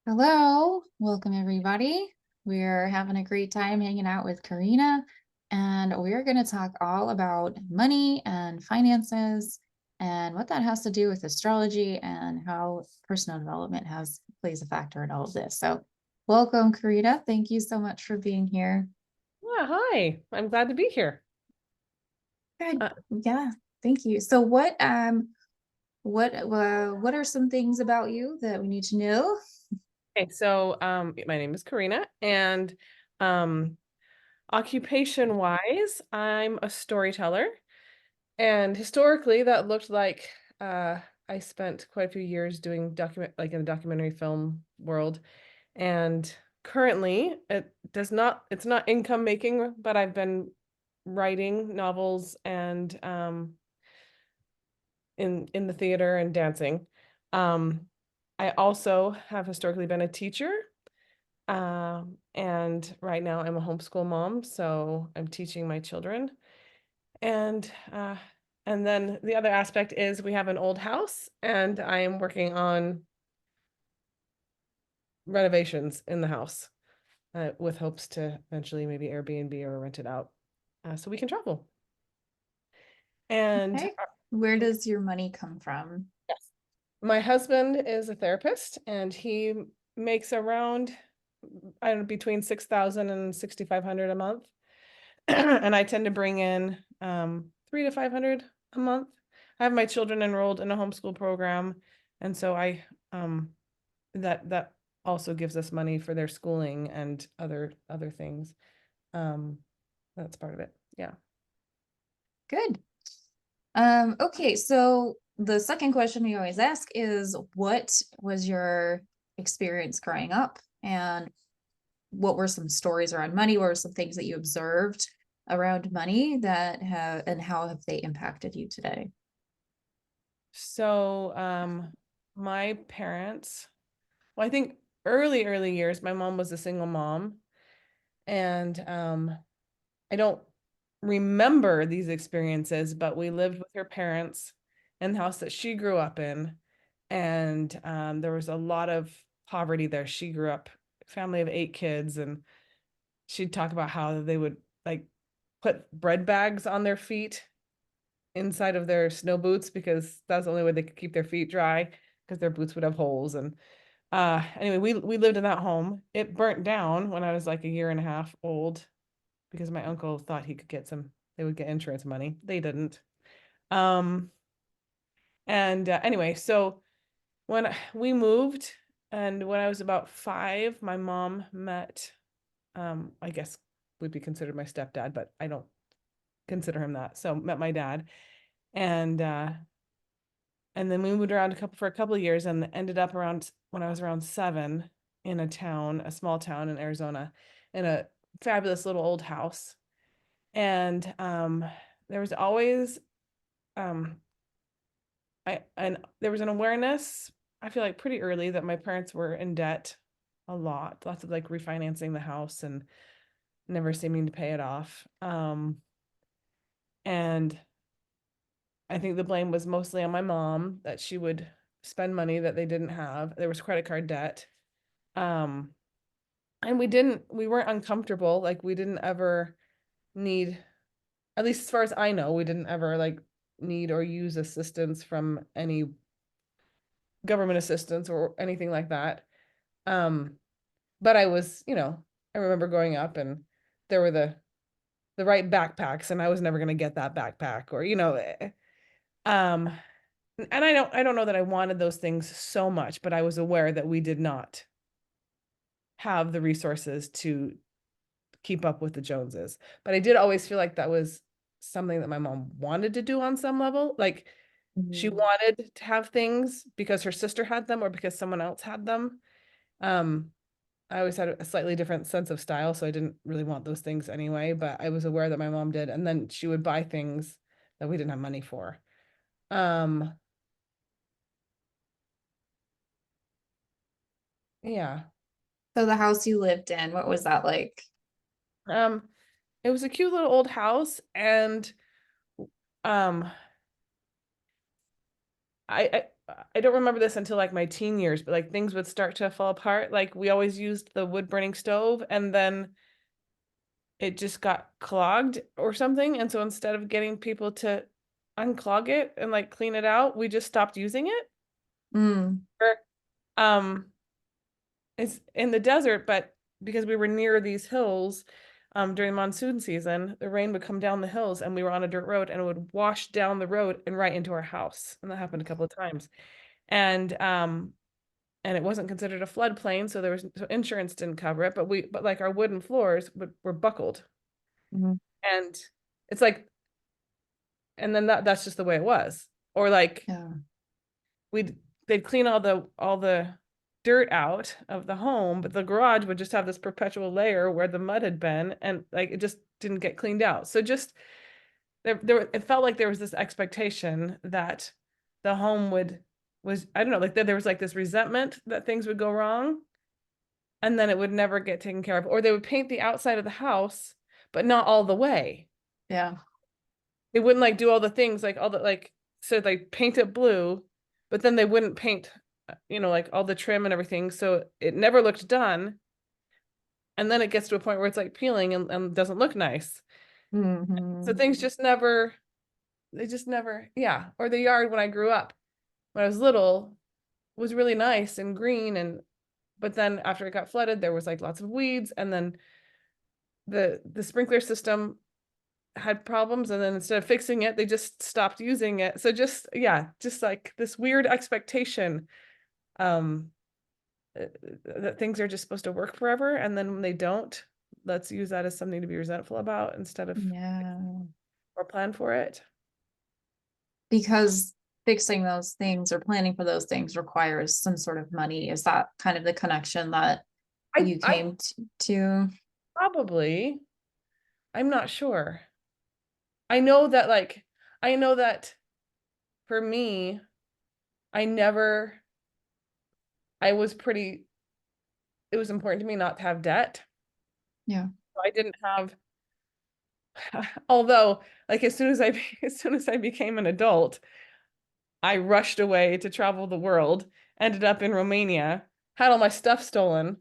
Hello, welcome everybody. We're having a great time hanging out with Corina, and we're going to talk all about money and finances and what that has to do with astrology and how personal development has plays a factor in all of this. So, welcome, Corina. Thank you so much for being here. Yeah, hi. I'm glad to be here. Good. Uh, Yeah, thank you. So, what are some things about you that we need to know? my name is Corina, and um, occupation wise, I'm a storyteller. And historically, that looked like I spent quite a few years doing like in the documentary film world. And currently, it's not income making, but I've been writing novels and in the theater and dancing. Um, I also have historically been a teacher, and right now I'm a homeschool mom, so I'm teaching my children. And and then the other aspect is we have an old house, and I am working on renovations in the house, with hopes to eventually maybe Airbnb or rent it out, so we can travel. And Okay. Where does your money come from? yes, my husband is a therapist, and he makes around, I don't know, between 6,000 and 6,500 a month. And I tend to bring in 3 to 500 a month. I have my children enrolled in a homeschool program, and so I that also gives us money for their schooling and other things. Um, that's part of it. Yeah. Good. Okay, so the second question we always ask is what was your experience growing up and what were some stories around money? What were some things that you observed around money that have and how have they impacted you today? So my parents, well, I think early years, my mom was a single mom, and I don't remember these experiences, but we lived with her parents in the house that she grew up in. And there was a lot of poverty there. She grew up family of 8 kids, and she'd talk about how they would like put bread bags on their feet inside of their snow boots because that's the only way they could keep their feet dry because their boots would have holes. And anyway, we lived in that home. It burnt down when I was like a year and a half old because my uncle thought he could get they would get insurance money. They didn't. Um, and anyway, so when we moved, and when I was about 5, my mom met, I guess would be considered my stepdad, but I don't consider him that. So met my dad, and and then we moved around for a couple of years, and ended up around when I was around 7 in a small town in Arizona, in a fabulous little old house. And there was always um, and there was an awareness, I feel like pretty early, that my parents were in debt a lot, lots of like refinancing the house and never seeming to pay it off. And I think the blame was mostly on my mom, that she would spend money that they didn't have. There was credit card debt. Um, and we weren't uncomfortable. Like we didn't ever need, at least as far as I know, we didn't ever like need or use assistance from any government assistance or anything like that. Um, but I remember growing up, and there were the right backpacks, and I was never going to get that backpack, or um and I don't know that I wanted those things so much, but I was aware that we did not have the resources to keep up with the Joneses. But I did always feel like that was something that my mom wanted to do on some level. Like she Mhm. wanted to have things because her sister had them or because someone else had them. Um, I always had a slightly different sense of style, so I didn't really want those things anyway, but I was aware that my mom did, and then she would buy things that we didn't have money for. Um, yeah. So the house you lived in, what was that like? Um, it was a cute little old house, and um, I don't remember this until like my teen years, but like things would start to fall apart. Like we always used the wood burning stove and then it just got clogged or something. And so instead of getting people to unclog it and like clean it out, we just stopped using it. Mm, Or, um, it's in the desert, but because we were near these hills, during monsoon season, the rain would come down the hills and we were on a dirt road and it would wash down the road and right into our house. And that happened a couple of times. And and it wasn't considered a floodplain, so there was so insurance didn't cover it, but like our wooden floors were buckled. mhm, And it's like, and then that's just the way it was. Or like yeah. we'd they'd clean all the dirt out of the home, but the garage would just have this perpetual layer where the mud had been, and like it just didn't get cleaned out. So just it felt like there was this expectation that the home was, I don't know, like that there was like this resentment that things would go wrong and then it would never get taken care of. Or they would paint the outside of the house, but not all the way. Yeah. They wouldn't like do all the things like all the like, so like paint it blue, but then they wouldn't paint, like all the trim and everything. So it never looked done. And then it gets to a point where it's like peeling and doesn't look nice. So Hmm. things just never, they just never, yeah. Or the yard when I grew up, when I was little, was really nice and green, and but then after it got flooded, there was like lots of weeds, and then the sprinkler system had problems, and then instead of fixing it, they just stopped using it. So just, yeah, just like this weird expectation, um that things are just supposed to work forever, and then when they don't, let's use that as something to be resentful about instead of Yeah. or plan for it. Because fixing those things or planning for those things requires some sort of money. Is that kind of the connection that you I came to? probably, I'm not sure. I know that like, I know that for me, I never, I was pretty, it was important to me not to have debt. Yeah. I didn't have, although like as soon as I as soon as I became an adult, I rushed away to travel the world, ended up in Romania, had all my stuff stolen,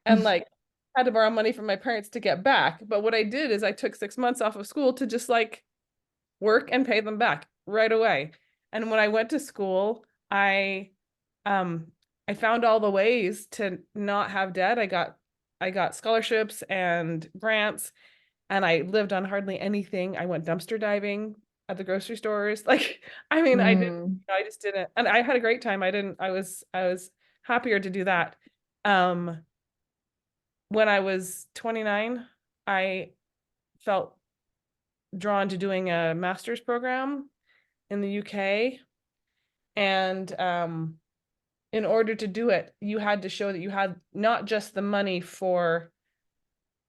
and like had to borrow money from my parents to get back. But what I did is I took 6 months off of school to just like work and pay them back right away. And when I went to school, um I found all the ways to not have debt. I got scholarships and grants, and I lived on hardly anything. I went dumpster diving at the grocery stores. Like, I mean, Mm, I just didn't, and I had a great time. I was happier to do that. Um, when I was 29, I felt drawn to doing a master's program in the UK. And in order to do it, you had to show that you had not just the money for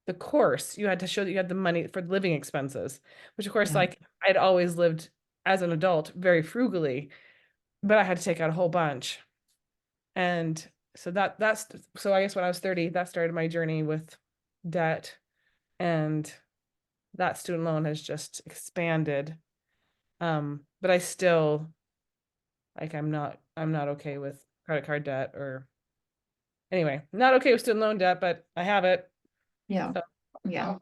the course, you had to show that you had the money for living expenses, which of course, yeah. like I'd always lived as an adult very frugally, but I had to take out a whole bunch. And so so I guess when I was 30, that started my journey with debt, and that student loan has just expanded. But I still like I'm not okay with credit card debt, or anyway, not okay with student loan debt, but I have it. Yeah. So Yeah.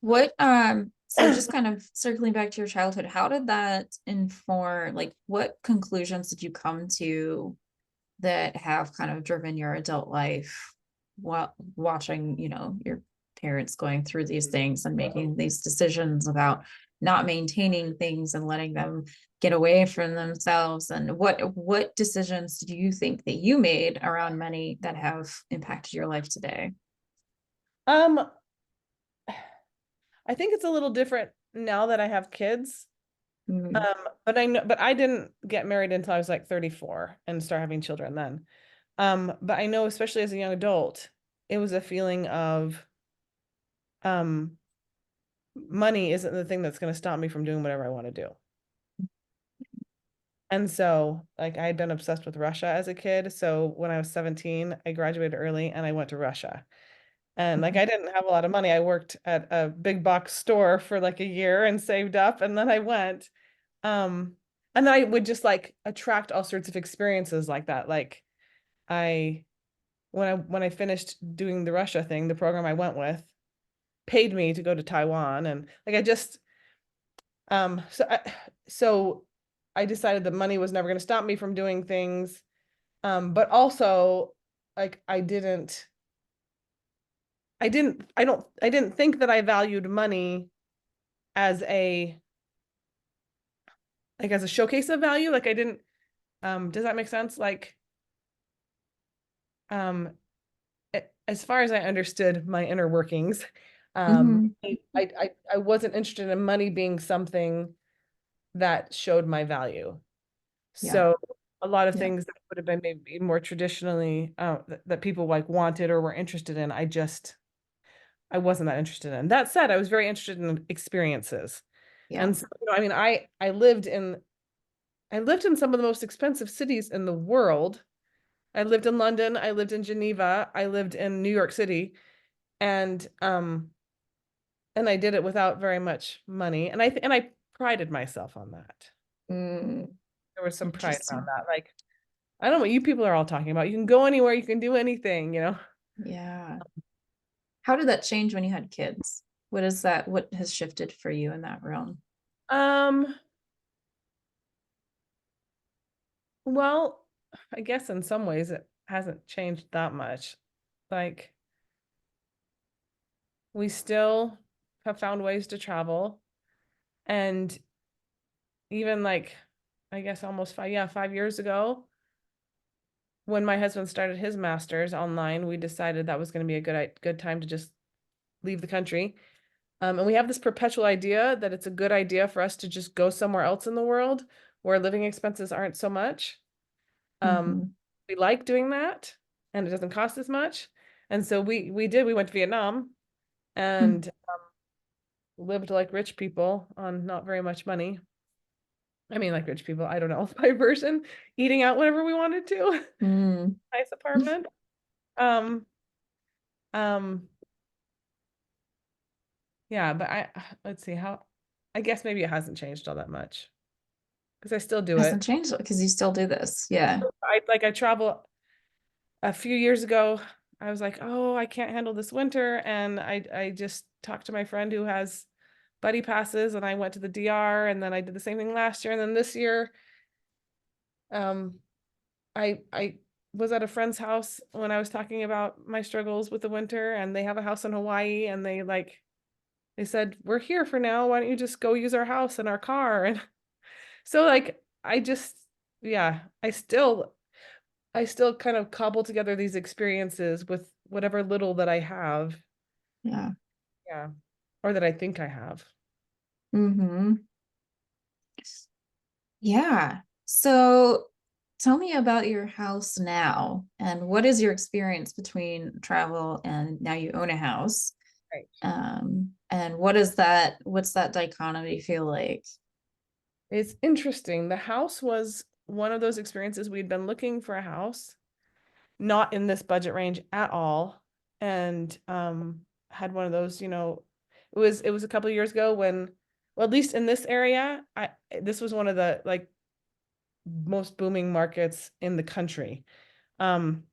What so just kind of circling back to your childhood, how did that inform, like what conclusions did you come to that have kind of driven your adult life while watching, your parents going through these things and making these decisions about not maintaining things and letting them get away from themselves? And what decisions do you think that you made around money that have impacted your life today? um I think it's a little different now that I have kids. Mm, But I didn't get married until I was like 34 and start having children then. But I know, especially as a young adult, it was a feeling of um money isn't the thing that's going to stop me from doing whatever I want to do. And so, like, I had been obsessed with Russia as a kid. So when I was 17, I graduated early and I went to Russia. And like, I didn't have a lot of money. I worked at a big box store for like a year and saved up, and then I went. Um, and then I would just like attract all sorts of experiences like that. Like I when I finished doing the Russia thing, the program I went with paid me to go to Taiwan, and like I just um so I so I decided that money was never going to stop me from doing things. But also like I didn't think that I valued money as a like as a showcase of value. Like I didn't does that make sense? Like um as far as I understood my inner workings, Hmm. I wasn't interested in money being something that showed my value. Yeah. So a lot of Yeah. things that would have been maybe more traditionally that people like wanted or were interested in, I wasn't that interested in. That said, I was very interested in experiences. Yeah. And so, I mean, I lived in some of the most expensive cities in the world. I lived in London, I lived in Geneva, I lived in New York City, and I did it without very much money. And I prided myself on that. Mm, There was some pride around interesting. that. Like, I don't know what you people are all talking about. You can go anywhere, you can do anything, you know. Yeah. How did that change when you had kids? What is that? What has shifted for you in that realm? Um, well, I guess in some ways it hasn't changed that much. Like, we still have found ways to travel. And even like, I guess almost 5 years ago, when my husband started his master's online, we decided that was going to be a good time to just leave the country. And we have this perpetual idea that it's a good idea for us to just go somewhere else in the world where living expenses aren't so much. Um, Hmm. we like doing that, and it doesn't cost as much. And so we went to Vietnam and lived like rich people on not very much money. I mean, like rich people, I don't know, my version, eating out whenever we wanted to. Mm. Nice apartment. Um, um, yeah, but let's see how, I guess maybe it hasn't changed all that much because I still do Hasn't it. changed because you still do this. Yeah. I travel a few years ago. I was like, oh, I can't handle this winter. And I just talked to my friend who has buddy passes, and I went to the DR, and then I did the same thing last year. And then this year, um, I was at a friend's house when I was talking about my struggles with the winter, and they have a house in Hawaii, and they said, we're here for now. Why don't you just go use our house and our car? And so like I just yeah, I still kind of cobble together these experiences with whatever little that I have. Yeah. Yeah. Or that I think I have. Hmm. Yeah. So tell me about your house now and what is your experience between travel and now you own a house? Right. And what's that dichotomy feel like? It's interesting. The house was one of those experiences. We'd been looking for a house, not in this budget range at all, and had one of those, it was a couple of years ago when, well, at least in this area, I this was one of the like most booming markets in the country. Um,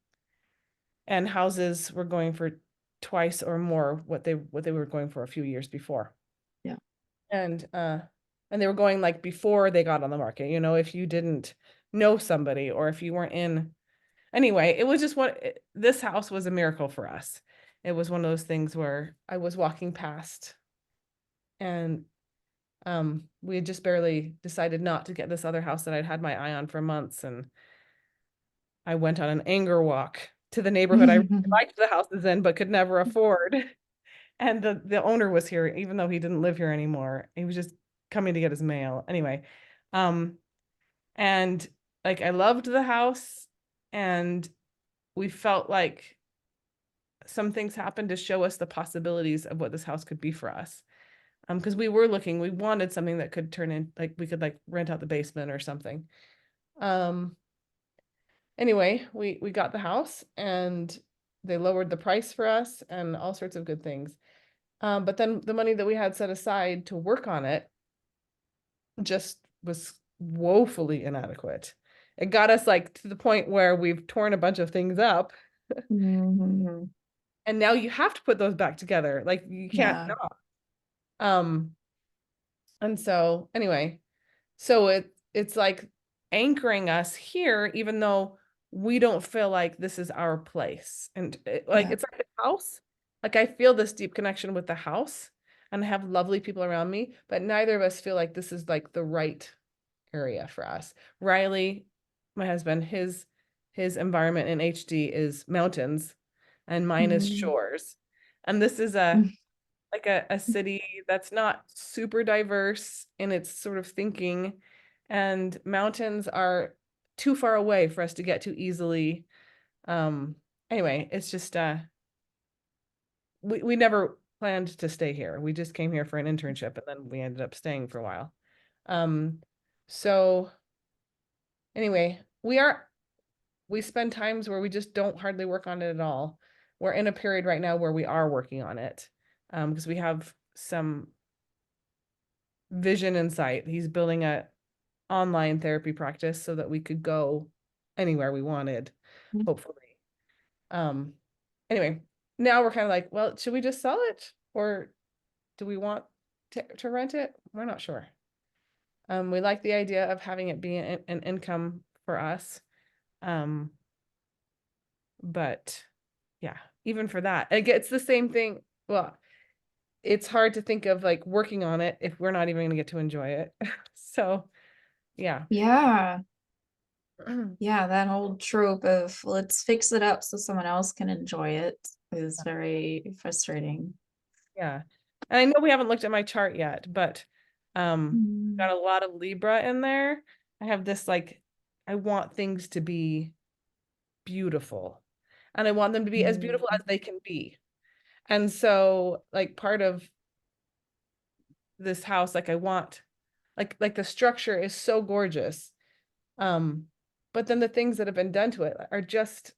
and houses were going for twice or more what they were going for a few years before. Yeah. And and they were going like before they got on the market, if you didn't know somebody or if you weren't in. Anyway, it was just this house was a miracle for us. It was one of those things where I was walking past and we had just barely decided not to get this other house that I'd had my eye on for months, and I went on an anger walk to the neighborhood I really liked the houses in but could never afford. And the owner was here, even though he didn't live here anymore. He was just coming to get his mail. Anyway, um, and like I loved the house, and we felt like some things happened to show us the possibilities of what this house could be for us. Because we wanted something that could turn in, like we could like rent out the basement or something. Um, anyway, we got the house, and they lowered the price for us and all sorts of good things. But then the money that we had set aside to work on it just was woefully inadequate. It got us like to the point where we've torn a bunch of things up, Mhm. and now you have to put those back together. Like you can't Yeah. not. Um, and so anyway, so it's like anchoring us here, even though we don't feel like this is our place. And like Yeah. it's like the house. Like I feel this deep connection with the house and I have lovely people around me, but neither of us feel like this is like the right area for us. Riley, my husband, his environment in HD is mountains and mine is Mhm. shores. And this is a like a city that's not super diverse in its sort of thinking, and mountains are too far away for us to get to easily. Um, anyway, it's just we never planned to stay here. We just came here for an internship and then we ended up staying for a while. Um, so anyway, we spend times where we just don't hardly work on it at all. We're in a period right now where we are working on it because we have some vision and sight. He's building a online therapy practice so that we could go anywhere we wanted, hopefully. Um, anyway, now we're kind of like, well, should we just sell it or do we want to rent it? We're not sure. We like the idea of having it be an income for us. Um, but yeah, even for that, it's the same thing. Well, it's hard to think of like working on it if we're not even going to get to enjoy it. So yeah. Yeah. Yeah, that whole trope of let's fix it up so someone else can enjoy it is very frustrating. Yeah. And I know we haven't looked at my chart yet, but got Mm. a lot of Libra in there. I have this like I want things to be beautiful. And I want them to be as beautiful as Mm. they can be. And so like part of this house like I want like the structure is so gorgeous. Um but then the things that have been done to it are just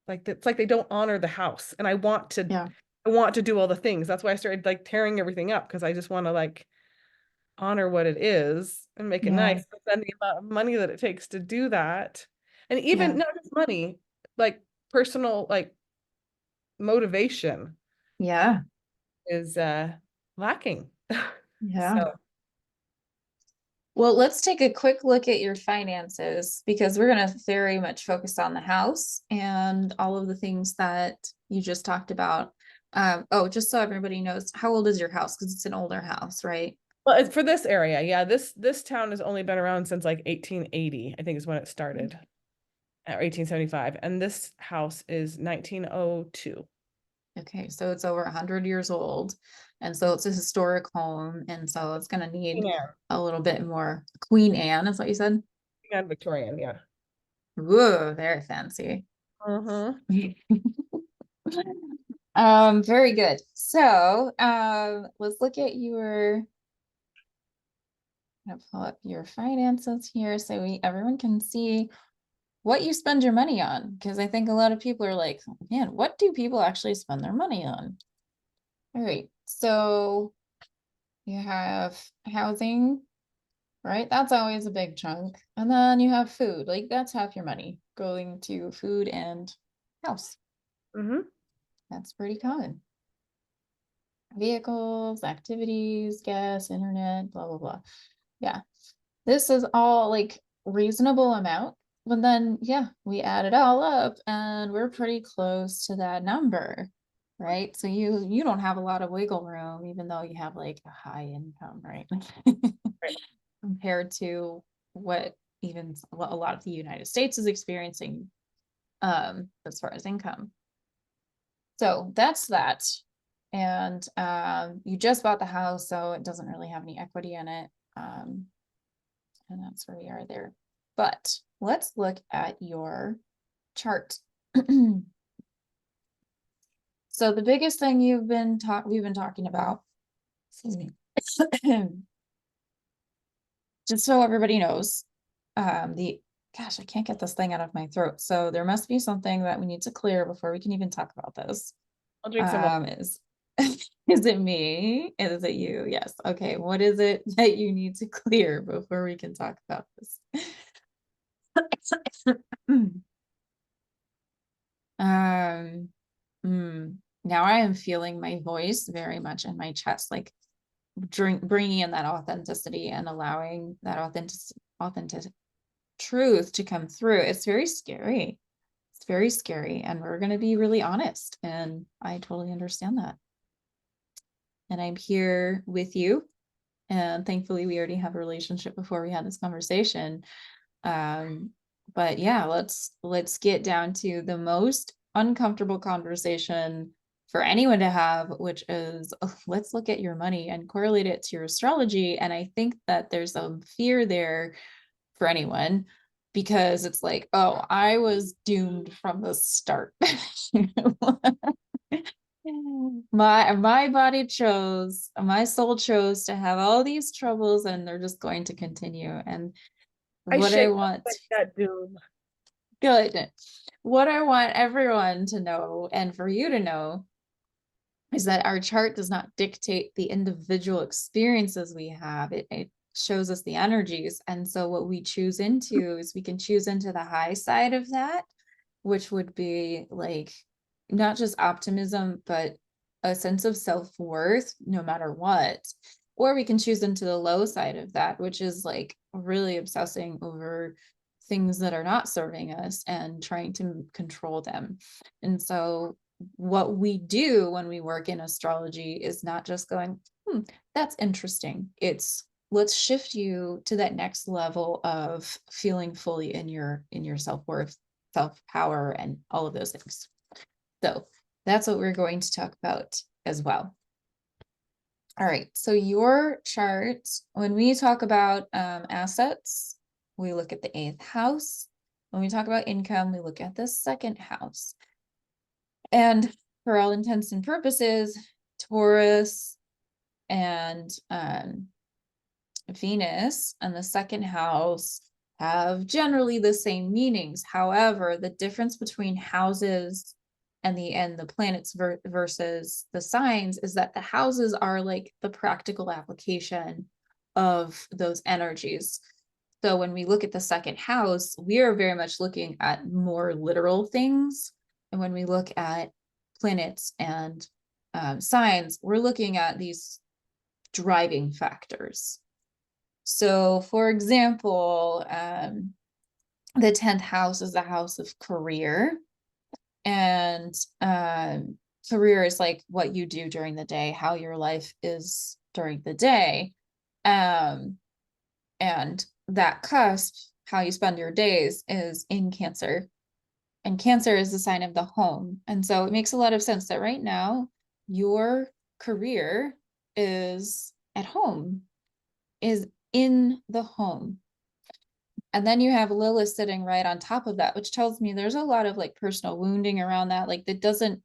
like it's like they don't honor the house and Yeah, I want to do all the things. That's why I started like tearing everything up because I just want to like honor what it is and make it yeah, nice. But then the amount of money that it takes to do that, and even yeah, not just money, like personal like motivation yeah, is lacking. yeah. So Well, let's take a quick look at your finances because we're going to very much focus on the house and all of the things that you just talked about. Oh, just so everybody knows, how old is your house? Because it's an older house, right? well, it's for this area. Yeah, this town has only been around since like 1880, I think is when it started, or 1875, and this house is 1902. Okay, so it's over 100 years old. And so it's a historic home. And so it's going to need Yeah, a little bit more. Queen Anne is what you said? and Victorian, yeah. Whoa, very fancy. Mm-hmm. Very good. So, let's look at your, I'm gonna pull up your finances here so everyone can see what you spend your money on. Because I think a lot of people are like, man, what do people actually spend their money on? All right. So you have housing, right? That's always a big chunk. And then you have food, like that's half your money going to food and house. Mm-hmm. That's pretty common. Vehicles, activities, gas, internet, blah, blah, blah. Yeah. This is all like reasonable amount. But then, yeah, we add it all up and we're pretty close to that number, right? So you don't have a lot of wiggle room, even though you have like a high income, right? Right. Compared to what even what a lot of the United States is experiencing as far as income. So that's that. And you just bought the house, so it doesn't really have any equity in it. And that's where we are there. But let's look at your chart. So the biggest thing we've been talking about, excuse me, just so everybody knows, the gosh, I can't get this thing out of my throat. So there must be something that we need to clear before we can even talk about this. I'll drink some water. Is Is it me? Is it you? Yes. Okay. What is it that you need to clear before we can talk about this? um, Now I am feeling my voice very much in my chest, like bringing in that authenticity and allowing that authentic truth to come through. It's very scary. It's very scary. And we're going to be really honest. And I totally understand that. And I'm here with you. And thankfully, we already have a relationship before we had this conversation. Um, but yeah, let's get down to the most uncomfortable conversation for anyone to have, which is let's look at your money and correlate it to your astrology. And I think that there's a fear there for anyone because it's like, oh, I was doomed from the start. My body chose, my soul chose to have all these troubles and they're just going to continue. And I what I shake off want, that doom. good. What I want everyone to know and for you to know is that our chart does not dictate the individual experiences we have. It shows us the energies. And so what we choose into is we can choose into the high side of that, which would be like not just optimism, but a sense of self-worth no matter what. Or we can choose into the low side of that, which is like really obsessing over things that are not serving us and trying to control them. And so what we do when we work in astrology is not just going, that's interesting. It's let's shift you to that next level of feeling fully in your self-worth, self-power, and all of those things. So that's what we're going to talk about as well. All right, so your chart, when we talk about assets, we look at the 8th house. When we talk about income, we look at the 2nd house. And for all intents and purposes, Taurus and Venus and the 2nd house have generally the same meanings. However, the difference between houses and the planets versus the signs is that the houses are like the practical application of those energies. So when we look at the 2nd house, we are very much looking at more literal things. And when we look at planets and signs, we're looking at these driving factors. So, for example, the 10th house is the house of career. And career is like what you do during the day, how your life is during the day. Um, and that cusp, how you spend your days, is in Cancer. And Cancer is the sign of the home. And so it makes a lot of sense that right now your career is at home, is in the home. And then you have Lilith sitting right on top of that, which tells me there's a lot of like personal wounding around that. Like that doesn't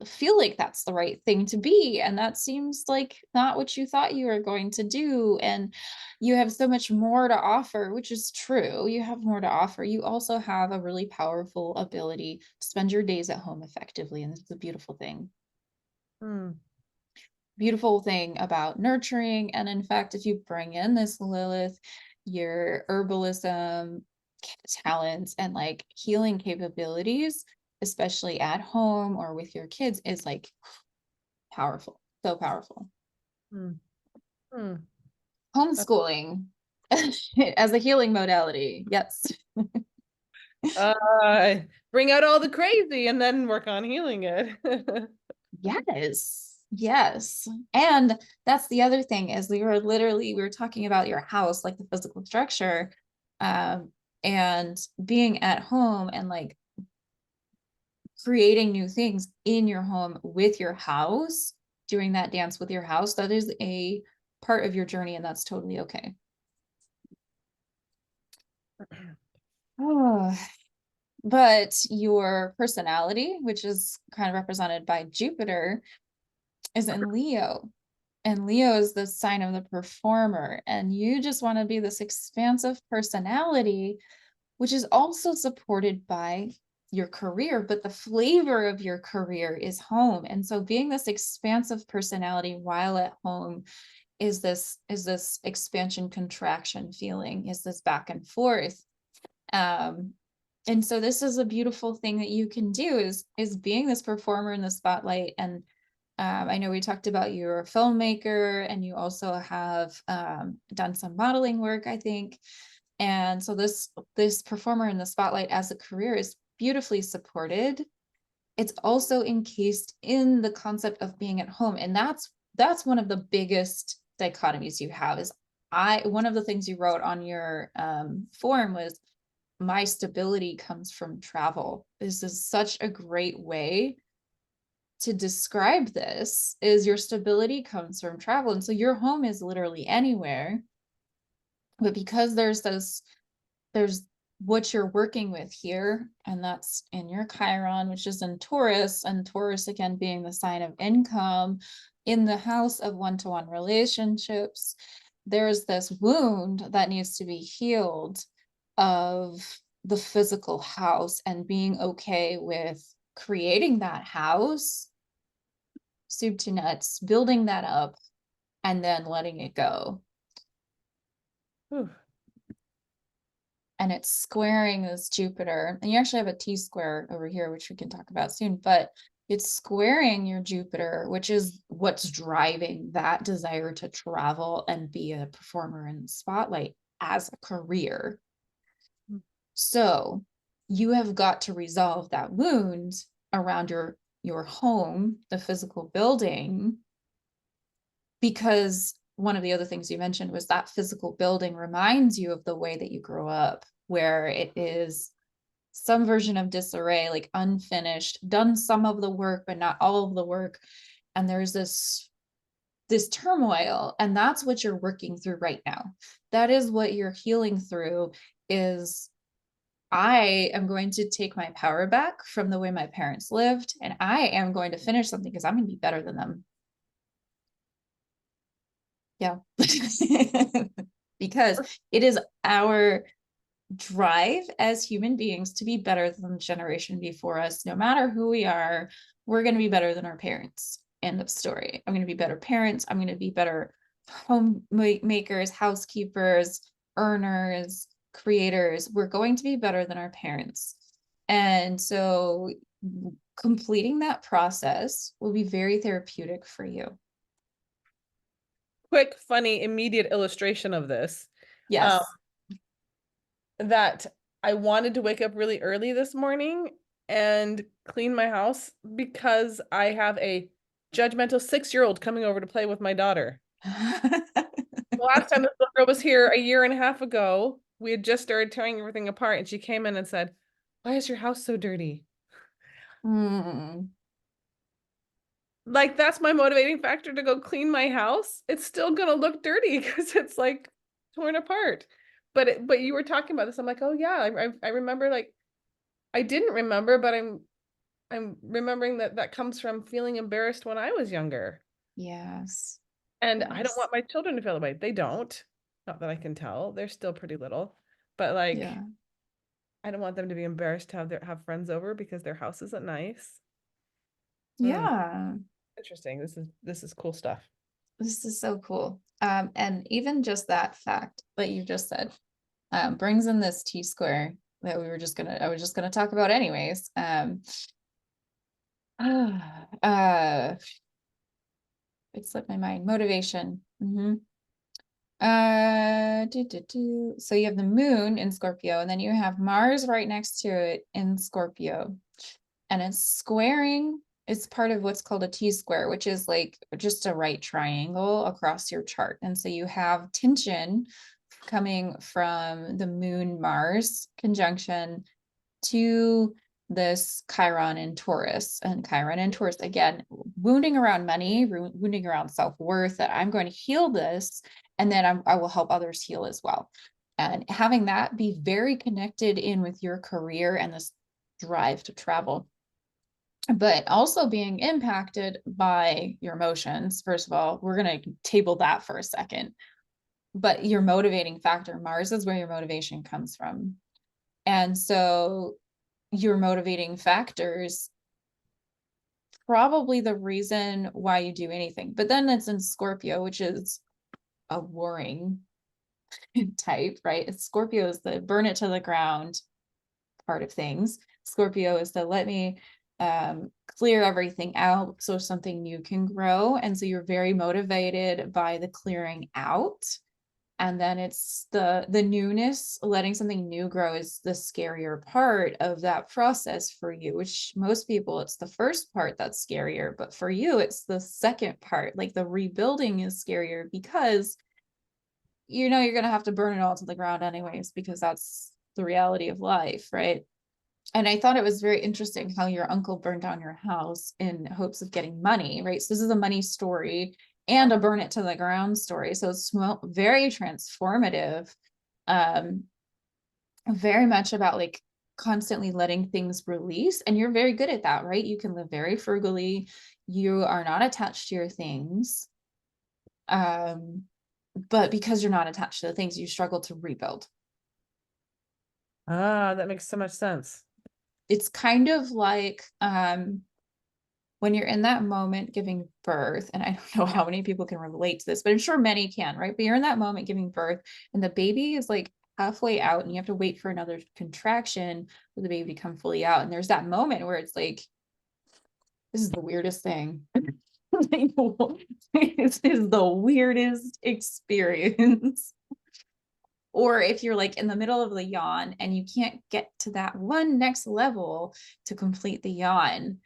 feel like that's the right thing to be. And that seems like not what you thought you were going to do. And you have so much more to offer, which is true. You have more to offer. You also have a really powerful ability to spend your days at home effectively. And this is a beautiful thing. Beautiful thing about nurturing. And in fact, if you bring in this Lilith, your herbalism talents and like healing capabilities, especially at home or with your kids, is like powerful. So powerful. Hmm. Hmm. Homeschooling as a healing modality. Yes. Uh, Bring out all the crazy and then work on healing it. Yes. Yes. And that's the other thing is we were talking about your house, like the physical structure, and being at home and like creating new things in your home with your house, doing that dance with your house, that is a part of your journey and that's totally okay. Oh, but your personality, which is kind of represented by Jupiter, is in Leo. And Leo is the sign of the performer. And you just want to be this expansive personality, which is also supported by your career, but the flavor of your career is home. And so being this expansive personality while at home is this expansion contraction feeling, is this back and forth. Um, and so this is a beautiful thing that you can do is being this performer in the spotlight. And I know we talked about you're a filmmaker and you also have done some modeling work, I think. And so this performer in the spotlight as a career is beautifully supported. It's also encased in the concept of being at home. And that's one of the biggest dichotomies you have is one of the things you wrote on your form was my stability comes from travel. This is such a great way to describe this is your stability comes from travel. And so your home is literally anywhere. But because there's what you're working with here, and that's in your Chiron, which is in Taurus, and Taurus again being the sign of income in the house of one-to-one relationships, there's this wound that needs to be healed of the physical house and being okay with creating that house, soup to nuts, building that up, and then letting it go. Whew. And it's squaring this Jupiter. And you actually have a T square over here, which we can talk about soon, but it's squaring your Jupiter, which is what's driving that desire to travel and be a performer in the spotlight as a career. So you have got to resolve that wound around your home, the physical building, because one of the other things you mentioned was that physical building reminds you of the way that you grew up, where it is some version of disarray, like unfinished, done some of the work, but not all of the work. And there's this turmoil, and that's what you're working through right now. That is what you're healing through is I am going to take my power back from the way my parents lived, and I am going to finish something because I'm going to be better than them. Yeah. Because it is our drive as human beings to be better than the generation before us. No matter who we are, we're going to be better than our parents. End of story. I'm going to be better parents. I'm going to be better homemakers, housekeepers, earners, creators. We're going to be better than our parents. And so completing that process will be very therapeutic for you. Quick, funny, immediate illustration of this. Um, Yes. that I wanted to wake up really early this morning and clean my house because I have a judgmental 6-year-old coming over to play with my daughter. The last time this little girl was here a year and a half ago, we had just started tearing everything apart, and she came in and said, "Why is your house so dirty?" Mm, Like, that's my motivating factor to go clean my house. It's still gonna look dirty because it's like torn apart. But you were talking about this. I'm like, oh yeah, I remember. Like, I didn't remember, but I'm remembering that that comes from feeling embarrassed when I was younger. yes. And I don't Yes. want my children to feel that way. They don't. Not that I can tell. They're still pretty little. But like, Yeah. I don't want them to be embarrassed to have friends over because their house isn't nice. Mm, Yeah. interesting. This is cool stuff. This is so cool. And even just that fact that you just said brings in this T square that I was just gonna talk about anyways. Uh, it slipped my mind. Motivation. So you have the moon in Scorpio, and then you have Mars right next to it in Scorpio, and it's squaring. It's part of what's called a T-square, which is like just a right triangle across your chart. And so you have tension coming from the moon Mars conjunction to this Chiron in Taurus. And Chiron in Taurus, again, wounding around money, wounding around self-worth, that I'm going to heal this, and then I will help others heal as well. And having that be very connected in with your career and this drive to travel, but also being impacted by your emotions. First of all, we're going to table that for a second. But your motivating factor, Mars is where your motivation comes from. And so your motivating factors, probably the reason why you do anything. But then it's in Scorpio, which is a warring type, right? It's Scorpio is the burn it to the ground part of things. Scorpio is the let me clear everything out so something new can grow. And so you're very motivated by the clearing out. And then it's the newness, letting something new grow is the scarier part of that process for you, which most people, it's the first part that's scarier. But for you, it's the second part. Like the rebuilding is scarier because you know you're going to have to burn it all to the ground anyways, because that's the reality of life, right? And I thought it was very interesting how your uncle burned down your house in hopes of getting money, right? So this is a money story and a burn it to the ground story. So it's very transformative, um, very much about like constantly letting things release. And you're very good at that, right? You can live very frugally. You are not attached to your things. Um, but because you're not attached to the things, you struggle to rebuild. Ah, that makes so much sense. It's kind of like when you're in that moment giving birth, and I don't know how many people can relate to this, but I'm sure many can, right? But you're in that moment giving birth, and the baby is like halfway out, and you have to wait for another contraction for the baby to come fully out. And there's that moment where it's like, this is the weirdest thing. This is the weirdest experience. Or if you're like in the middle of the yawn and you can't get to that one next level to complete the yawn,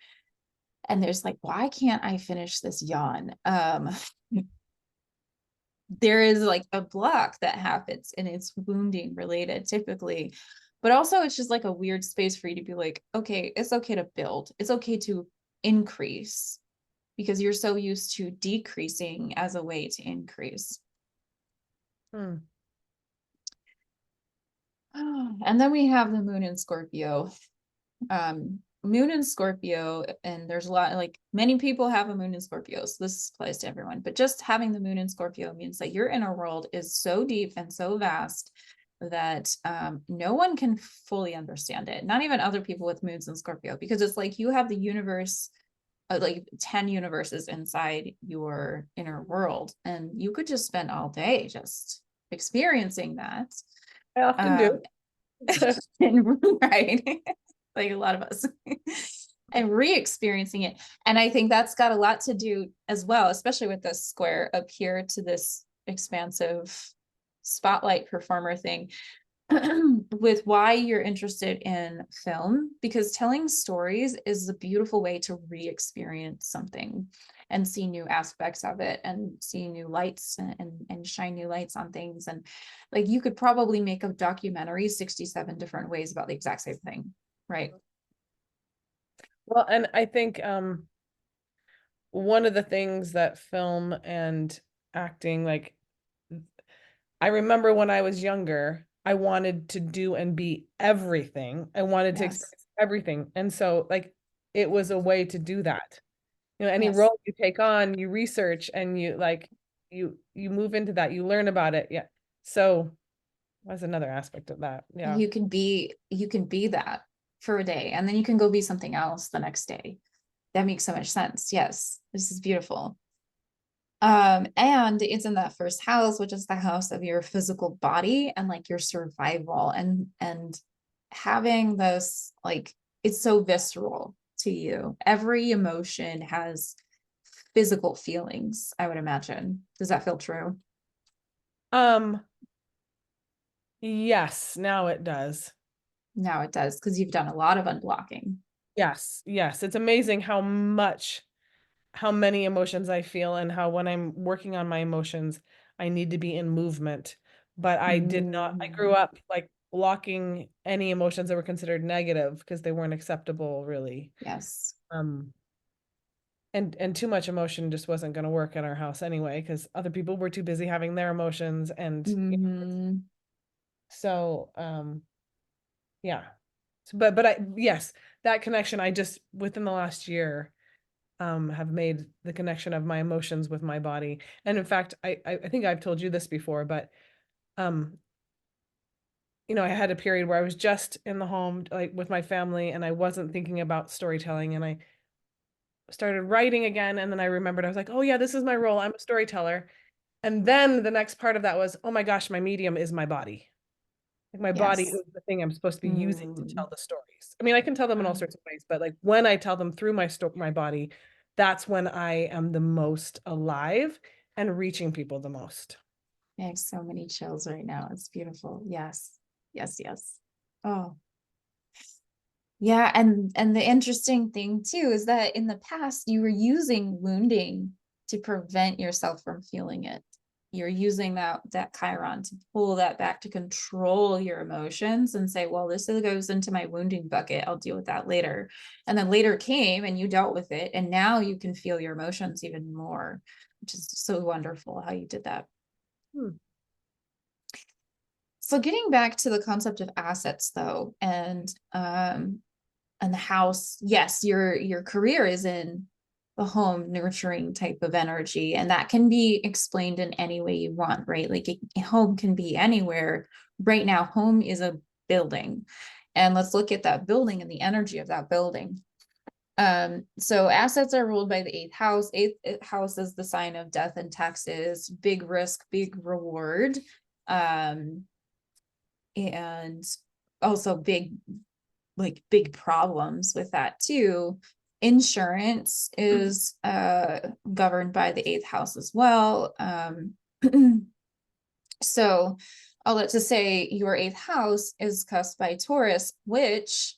and there's like, why can't I finish this yawn? There is like a block that happens and it's wounding related typically, but also it's just like a weird space for you to be like, okay, it's okay to build, it's okay to increase, because you're so used to decreasing as a way to increase. Hmm. And then we have the moon in Scorpio. Moon in Scorpio, and there's a lot, like many people have a moon in Scorpio, so this applies to everyone, but just having the moon in Scorpio means that your inner world is so deep and so vast that no one can fully understand it, not even other people with moons in Scorpio, because it's like you have the universe, like 10 universes inside your inner world, and you could just spend all day just experiencing that. I often do. um, and right, like a lot of us, and re-experiencing it. And I think that's got a lot to do as well, especially with this square up here to this expansive spotlight performer thing, with why you're interested in film, because telling stories is a beautiful way to re-experience something and see new aspects of it and see new lights and shine new lights on things. And like you could probably make a documentary 67 different ways about the exact same thing, right? Well, and I think one of the things that film and acting, like, I remember when I was younger, I wanted to do and be everything. I wanted to Yes. experience everything. And so like it was a way to do that. You know, any Yes. role you take on, you research and you like you move into that, you learn about it. Yeah. So that's another aspect of that. Yeah. You can be that for a day, and then you can go be something else the next day. That makes so much sense. Yes, this is beautiful. And it's in that first house, which is the house of your physical body and like your survival, and having this, like, it's so visceral to you. Every emotion has physical feelings, I would imagine. Does that feel true? Um, yes, now it does. Now it does, because you've done a lot of unblocking. Yes, yes. It's amazing how many emotions I feel and how when I'm working on my emotions, I need to be in movement. But I did not, I Mm, grew up like blocking any emotions that were considered negative because they weren't acceptable really. yes. Um, and too much emotion just wasn't going to work in our house anyway because other people were too busy having their emotions and Hmm. so yeah. But I yes, that connection I just within the last year have made the connection of my emotions with my body. And in fact, I think I've told you this before, but um I had a period where I was just in the home, like with my family, and I wasn't thinking about storytelling. And I started writing again. And then I remembered, I was like, oh, yeah, this is my role. I'm a storyteller. And then the next part of that was, oh my gosh, my medium is my body. Like my body Yes. is the thing I'm supposed to be using to tell Mm. the stories. I mean, I can tell them in all sorts of ways, but like when I tell them through my body, that's when I am the most alive and reaching people the most. I have so many chills right now. It's beautiful. Yes. Yes, yes. Oh, yeah, and the interesting thing too is that in the past you were using wounding to prevent yourself from feeling it. You're using that Chiron to pull that back to control your emotions and say, well, goes into my wounding bucket. I'll deal with that later. And then later came and you dealt with it. And now you can feel your emotions even more, which is so wonderful how you did that. Hmm. So getting back to the concept of assets though, and the house, yes, your career is in the home nurturing type of energy, and that can be explained in any way you want, right? Like home can be anywhere. Right now home is a building, and let's look at that building and the energy of that building. So assets are ruled by the eighth house. Eighth house is the sign of death and taxes, big risk, big reward, um and also big problems with that too. Insurance is governed by the eighth house as well. So all that to say, your eighth house is cursed by Taurus, which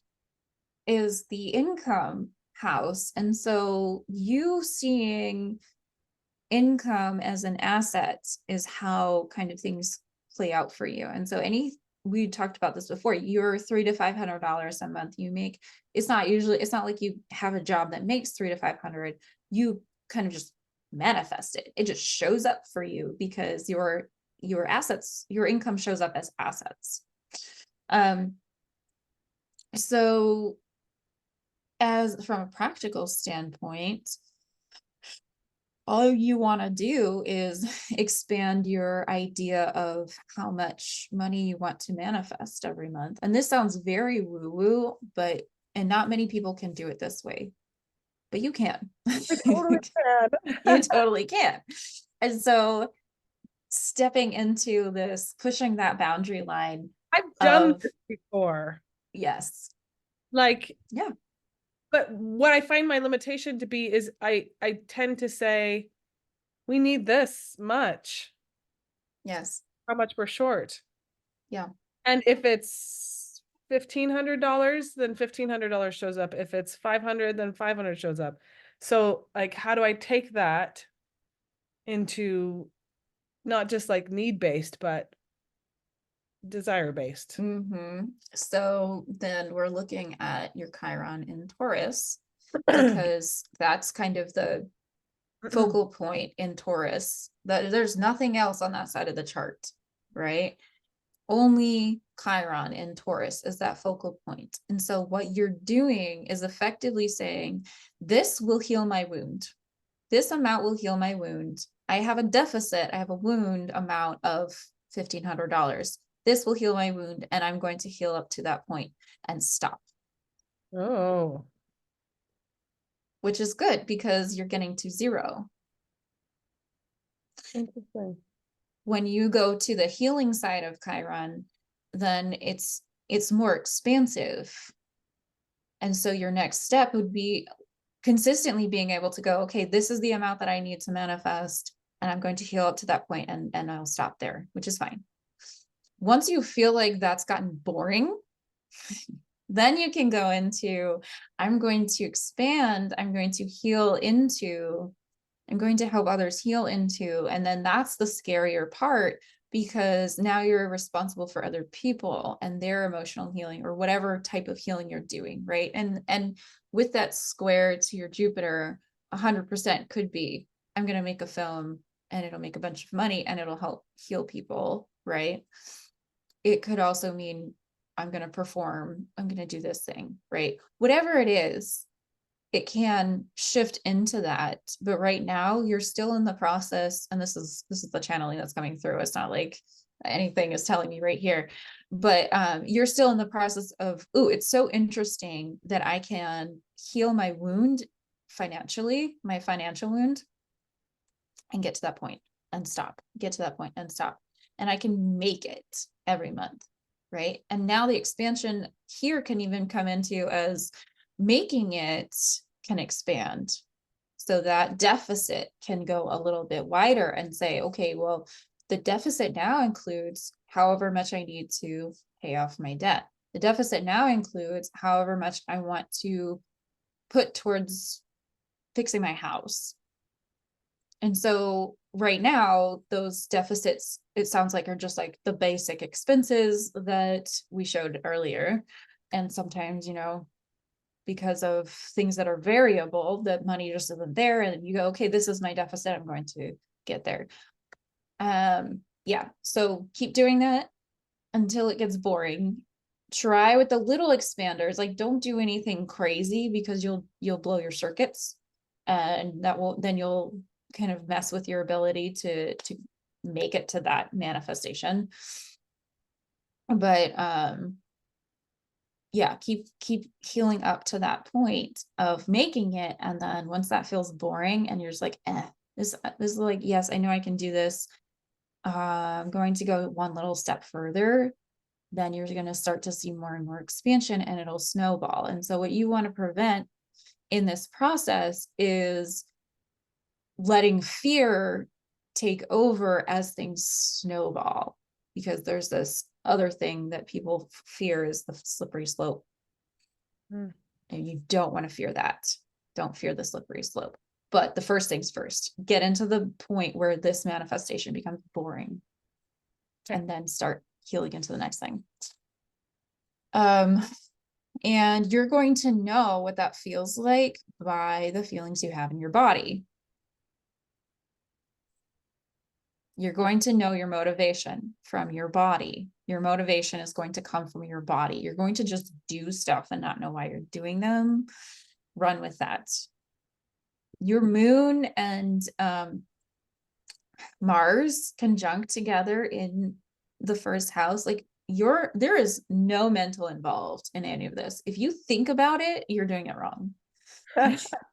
is the income house. And so you seeing income as an asset is how kind of things play out for you. And so we talked about this before, your $300 to $500 a month you make, it's not like you have a job that makes 300 to 500. You kind of just manifest it. It just shows up for you because your assets, your income shows up as assets. Um, so as from a practical standpoint, all you want to do is expand your idea of how much money you want to manifest every month. And this sounds very woo woo, and not many people can do it this way, but you can. I totally You can. totally can. And so stepping into this, pushing that boundary line I've done of, this before. yes, Like, yeah, but what I find my limitation to be is I tend to say, we need this much, yes, how much we're short. yeah. And if it's $1,500, then $1,500 shows up. If it's 500, then 500 shows up. So like, how do I take that into not just like need based, but desire based? So then we're looking at your Chiron in Taurus, because that's kind of the focal point in Taurus. That there's nothing else on that side of the chart, right? Only Chiron in Taurus is that focal point. And so what you're doing is effectively saying, this will heal my wound. This amount will heal my wound. I have a deficit, I have a wound amount of $1,500. This will heal my wound, and I'm going to heal up to that point and stop, Oh, which is good because you're getting to zero. interesting. When you go to the healing side of Chiron, then it's more expansive. And so your next step would be consistently being able to go, okay, this is the amount that I need to manifest, and I'm going to heal up to that point, and I'll stop there, which is fine. Once you feel like that's gotten boring, then you can go into, I'm going to expand, I'm going to heal into, I'm going to help others heal into. And then that's the scarier part, because now you're responsible for other people and their emotional healing or whatever type of healing you're doing, right? And with that square to your Jupiter, 100% could be, I'm going to make a film and it'll make a bunch of money and it'll help heal people, right? It could also mean, I'm going to perform, I'm going to do this thing, right? Whatever it is, it can shift into that. But right now you're still in the process, and this is the channeling that's coming through. It's not like anything is telling me right here, But you're still in the process of, oh, it's so interesting that I can heal my wound financially, my financial wound, and get to that point and stop, get to that point and stop. And I can make it every month, right? And now the expansion here can even come into as making it can expand. So that deficit can go a little bit wider and say, okay, well, the deficit now includes however much I need to pay off my debt. The deficit now includes however much I want to put towards fixing my house. And so right now, those deficits, it sounds like, are just like the basic expenses that we showed earlier. And sometimes, because of things that are variable, that money just isn't there. And you go, okay, this is my deficit. I'm going to get there. Yeah. So keep doing that until it gets boring. Try with the little expanders. Like, don't do anything crazy because you'll blow your circuits, and that will then you'll kind of mess with your ability to make it to that manifestation. But yeah, keep healing up to that point of making it, and then once that feels boring and you're just like, this is like, yes, I know I can do this. I'm going to go one little step further. Then you're going to start to see more and more expansion, and it'll snowball. And so what you want to prevent in this process is letting fear take over as things snowball, because there's this other thing that people fear is the slippery slope. Mm. And you don't want to fear that. Don't fear the slippery slope. But the first things first, get into the point where this manifestation becomes boring, Okay. and then start healing into the next thing. And you're going to know what that feels like by the feelings you have in your body. You're going to know your motivation from your body. Your motivation is going to come from your body. You're going to just do stuff and not know why you're doing them. Run with that. Your moon and Mars conjunct together in the first house, like there is no mental involved in any of this. If you think about it, you're doing it wrong.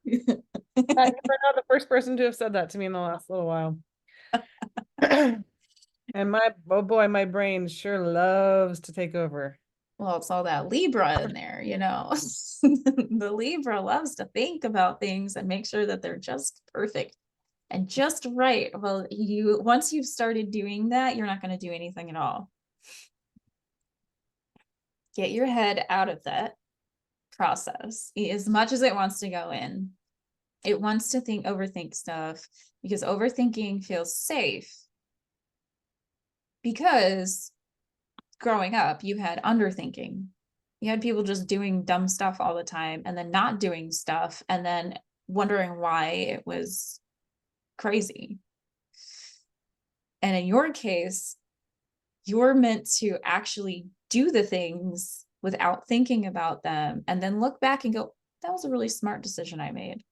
You are not the first person to have said that to me in the last little while. And oh boy, my brain sure loves to take over. Well, it's all that Libra in there, the Libra loves to think about things and make sure that they're just perfect and just right. Well, once you've started doing that, you're not going to do anything at all. Get your head out of that process as much as it wants to go in. It wants to overthink stuff, because overthinking feels safe. Because growing up, you had underthinking. You had people just doing dumb stuff all the time and then not doing stuff and then wondering why it was crazy. And in your case, you're meant to actually do the things without thinking about them and then look back and go, that was a really smart decision I made.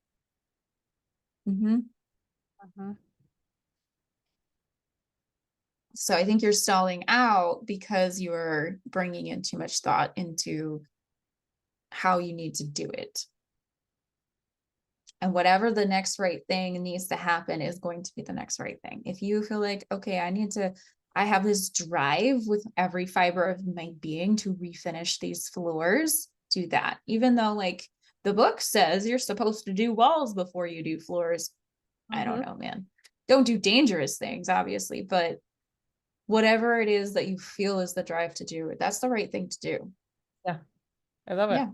So I think you're stalling out because you're bringing in too much thought into how you need to do it. And whatever the next right thing needs to happen is going to be the next right thing. If you feel like, okay, I have this drive with every fiber of my being to refinish these floors, do that. Even though, like, the book says you're supposed to do walls before you do floors. I don't know, man. Don't do dangerous things, obviously, but whatever it is that you feel is the drive to do, that's the right thing to do. Yeah, I love it. Yeah.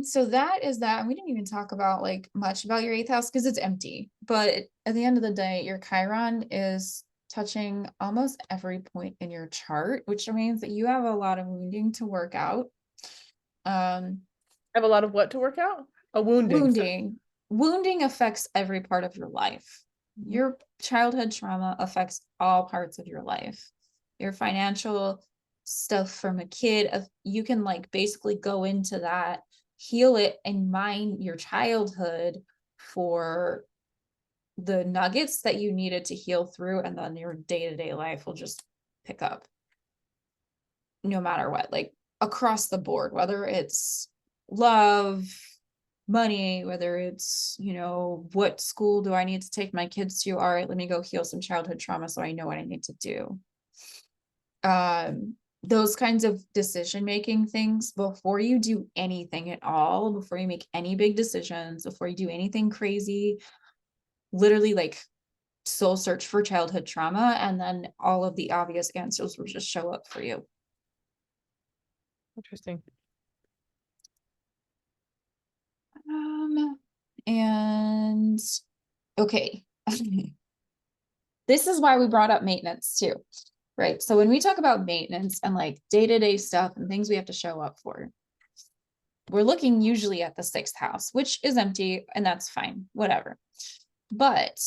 So that is that. We didn't even talk about like much about your eighth house because it's empty. But at the end of the day, your Chiron is touching almost every point in your chart, which means that you have a lot of wounding to work out. I have a lot of what to work out? A wounding. Wounding affects every part of your life. Your childhood trauma affects all parts of your life. Your financial stuff from a kid, you can like basically go into that, heal it, and mine your childhood for the nuggets that you needed to heal through, and then your day-to-day life will just pick up no matter what, like across the board, whether it's love, money, whether it's, what school do I need to take my kids to? All right, let me go heal some childhood trauma so I know what I need to do. Those kinds of decision making things before you do anything at all, before you make any big decisions, before you do anything crazy, literally like soul search for childhood trauma, and then all of the obvious answers will just show up for you. Interesting. And okay. This is why we brought up maintenance too, right? So when we talk about maintenance and like day-to-day stuff and things we have to show up for, we're looking usually at the sixth house, which is empty, and that's fine, whatever. But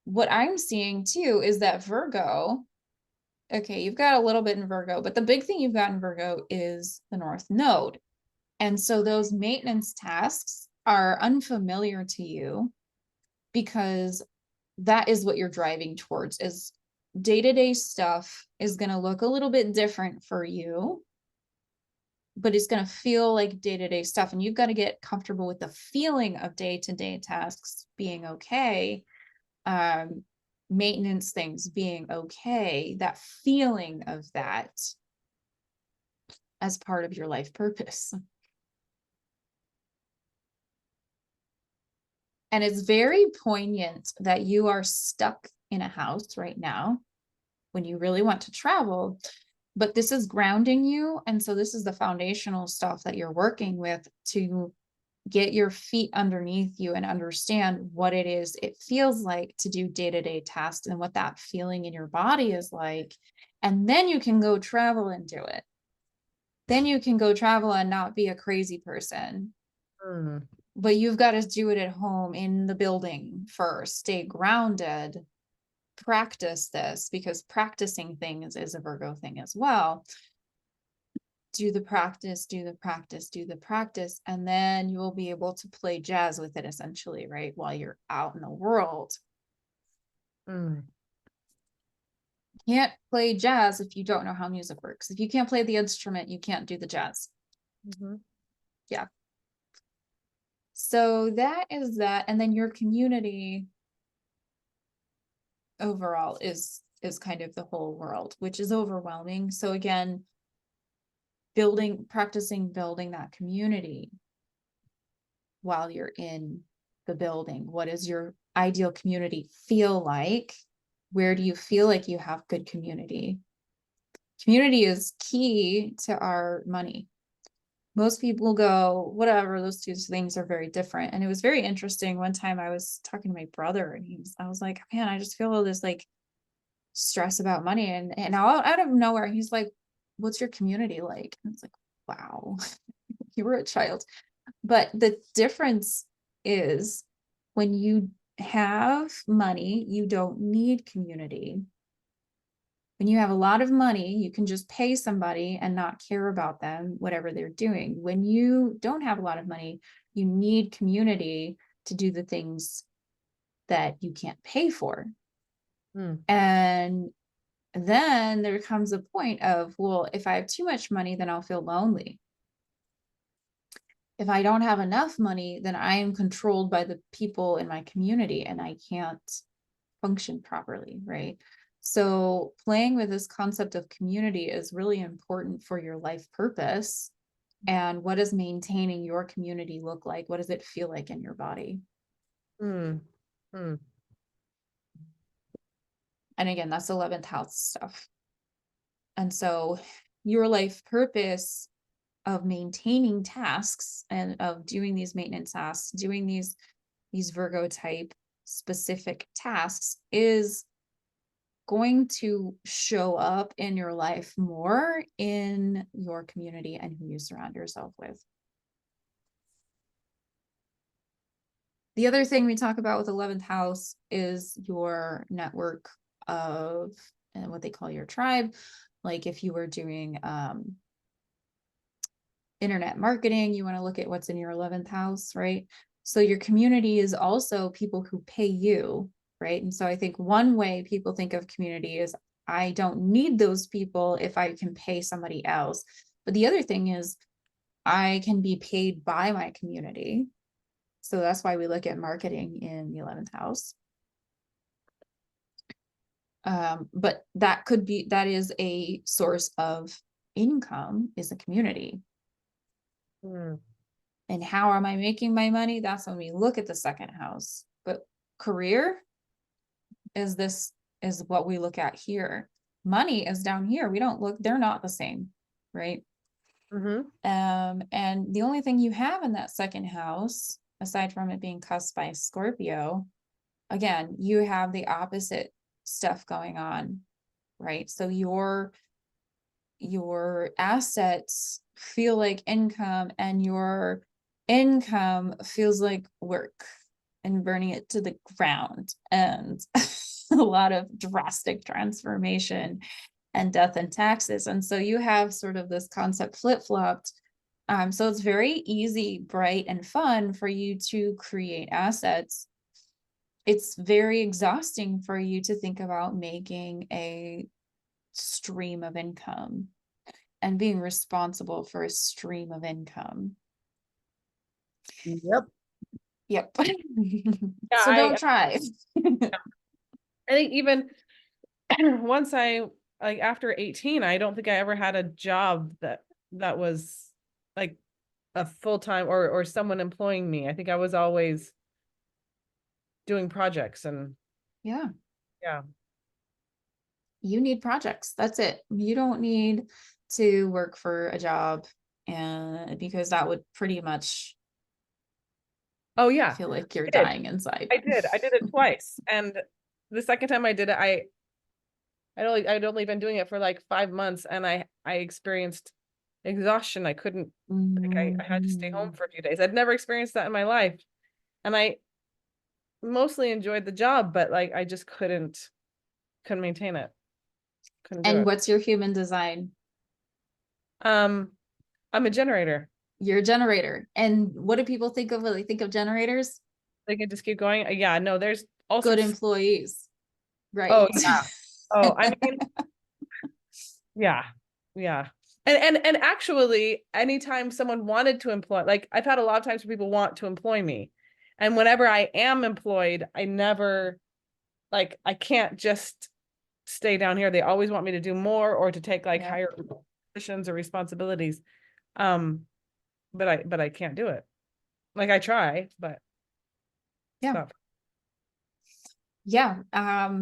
what I'm seeing too is that Virgo, okay, you've got a little bit in Virgo, but the big thing you've got in Virgo is the North Node. And so those maintenance tasks are unfamiliar to you because that is what you're driving towards. Is day-to-day stuff is going to look a little bit different for you, but it's going to feel like day-to-day stuff, and you've got to get comfortable with the feeling of day-to-day tasks being okay, maintenance things being okay, that feeling of that as part of your life purpose. And it's very poignant that you are stuck in a house right now when you really want to travel, but this is grounding you. And so this is the foundational stuff that you're working with to get your feet underneath you and understand what it is it feels like to do day-to-day tasks and what that feeling in your body is like. And then you can go travel and do it. Then you can go travel and not be a crazy person. Mm. But you've got to do it at home in the building first. Stay grounded. Practice this, because practicing things is a Virgo thing as well. Do the practice, do the practice, do the practice, and then you will be able to play jazz with it essentially, right? While you're out in the world. Mm. You can't play jazz if you don't know how music works. If you can't play the instrument, you can't do the jazz. Mm-hmm. Yeah. So that is that. And then your community overall is kind of the whole world, which is overwhelming. So again, practicing building that community while you're in the building. What does your ideal community feel like? Where do you feel like you have good community? Community is key to our money. Most people go, whatever, those two things are very different. And it was very interesting. One time I was talking to my brother and I was like, man, I just feel all this like stress about money. And out of nowhere, he's like, what's your community like? And it's like, wow, you were a child. But the difference is when you have money, you don't need community. When you have a lot of money, you can just pay somebody and not care about them, whatever they're doing. When you don't have a lot of money, you need community to do the things that you can't pay for. Mm. And then there comes a point of, well, if I have too much money, then I'll feel lonely. If I don't have enough money, then I am controlled by the people in my community and I can't function properly, right? So playing with this concept of community is really important for your life purpose. And what does maintaining your community look like? What does it feel like in your body? Mm. Mm. And again, that's 11th house stuff. And so your life purpose of maintaining tasks and of doing these maintenance tasks, doing these Virgo type specific tasks is going to show up in your life more in your community and who you surround yourself with. The other thing we talk about with 11th house is your network of and what they call your tribe. Like if you were doing internet marketing, you want to look at what's in your 11th house, right? So your community is also people who pay you, right? And so I think one way people think of community is I don't need those people if I can pay somebody else. But the other thing is I can be paid by my community. So that's why we look at marketing in the 11th house. But that is a source of income, is a community. Mm. And how am I making my money? That's when we look at the second house. But career is what we look at here. Money is down here. We don't look, they're not the same, right? Mm-hmm. And the only thing you have in that second house, aside from it being cusped by Scorpio, again, you have the opposite stuff going on, right? So your assets feel like income, and your income feels like work and burning it to the ground, and a lot of drastic transformation and death and taxes. And so you have sort of this concept flip-flopped. So it's very easy, bright, and fun for you to create assets. It's very exhausting for you to think about making a stream of income and being responsible for a stream of income. Yep. Yep. Yeah, So don't try. I think even once I like after 18, I don't think I ever had a job that was like a full-time or someone employing me. I think I was always doing projects and Yeah, yeah. you need projects. That's it. You don't need to work for a job, and because that would pretty much Oh yeah. feel like you're I did. dying inside. I did it twice. And the second time I did it, I'd only been doing it for like 5 months and I experienced exhaustion. I couldn't like I had to stay home Mhm. for a few days. I'd never experienced that in my life. And I mostly enjoyed the job, but like I just couldn't maintain it. Couldn't do And it. what's your human design? Um, I'm a generator. You're a generator. And what do people think of when they think of generators? They can just keep going. Yeah, no, there's all Good sorts of, employees, oh right? yeah. Oh, I mean, yeah. Yeah. And actually, anytime someone wanted to employ, like I've had a lot of times where people want to employ me. And whenever I am employed, I never like I can't just stay down here. They always want me to do more or to take like Yeah. higher positions or responsibilities. But I can't do it. Like I try, but it's Yeah. not Yeah.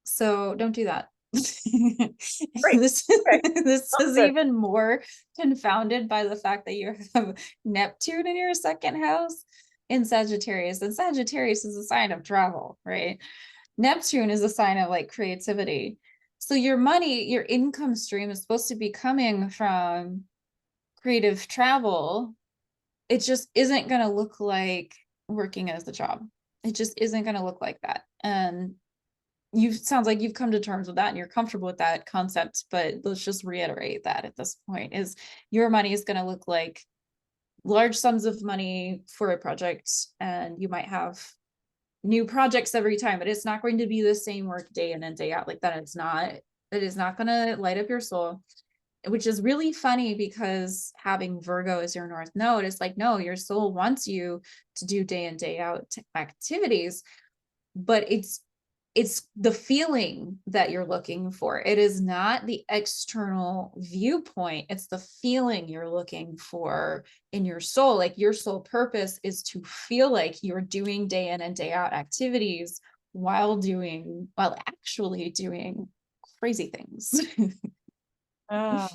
So don't do that. great. This Okay. this Sounds is good. even more confounded by the fact that you have Neptune in your second house in Sagittarius, and Sagittarius is a sign of travel, right? Neptune is a sign of like creativity. So your money, your income stream is supposed to be coming from creative travel. It just isn't going to look like working as a job. It just isn't going to look like that. And you sounds like you've come to terms with that and you're comfortable with that concept, but let's just reiterate that at this point is your money is going to look like large sums of money for a project, and you might have new projects every time, but it's not going to be the same work day in and day out. Like that, it is not going to light up your soul, which is really funny because having Virgo as your north node, it's like, no, your soul wants you to do day in, day out activities, but it's the feeling that you're looking for. It is not the external viewpoint. It's the feeling you're looking for in your soul. Like your soul purpose is to feel like you're doing day in and day out activities while actually doing crazy things. Ah.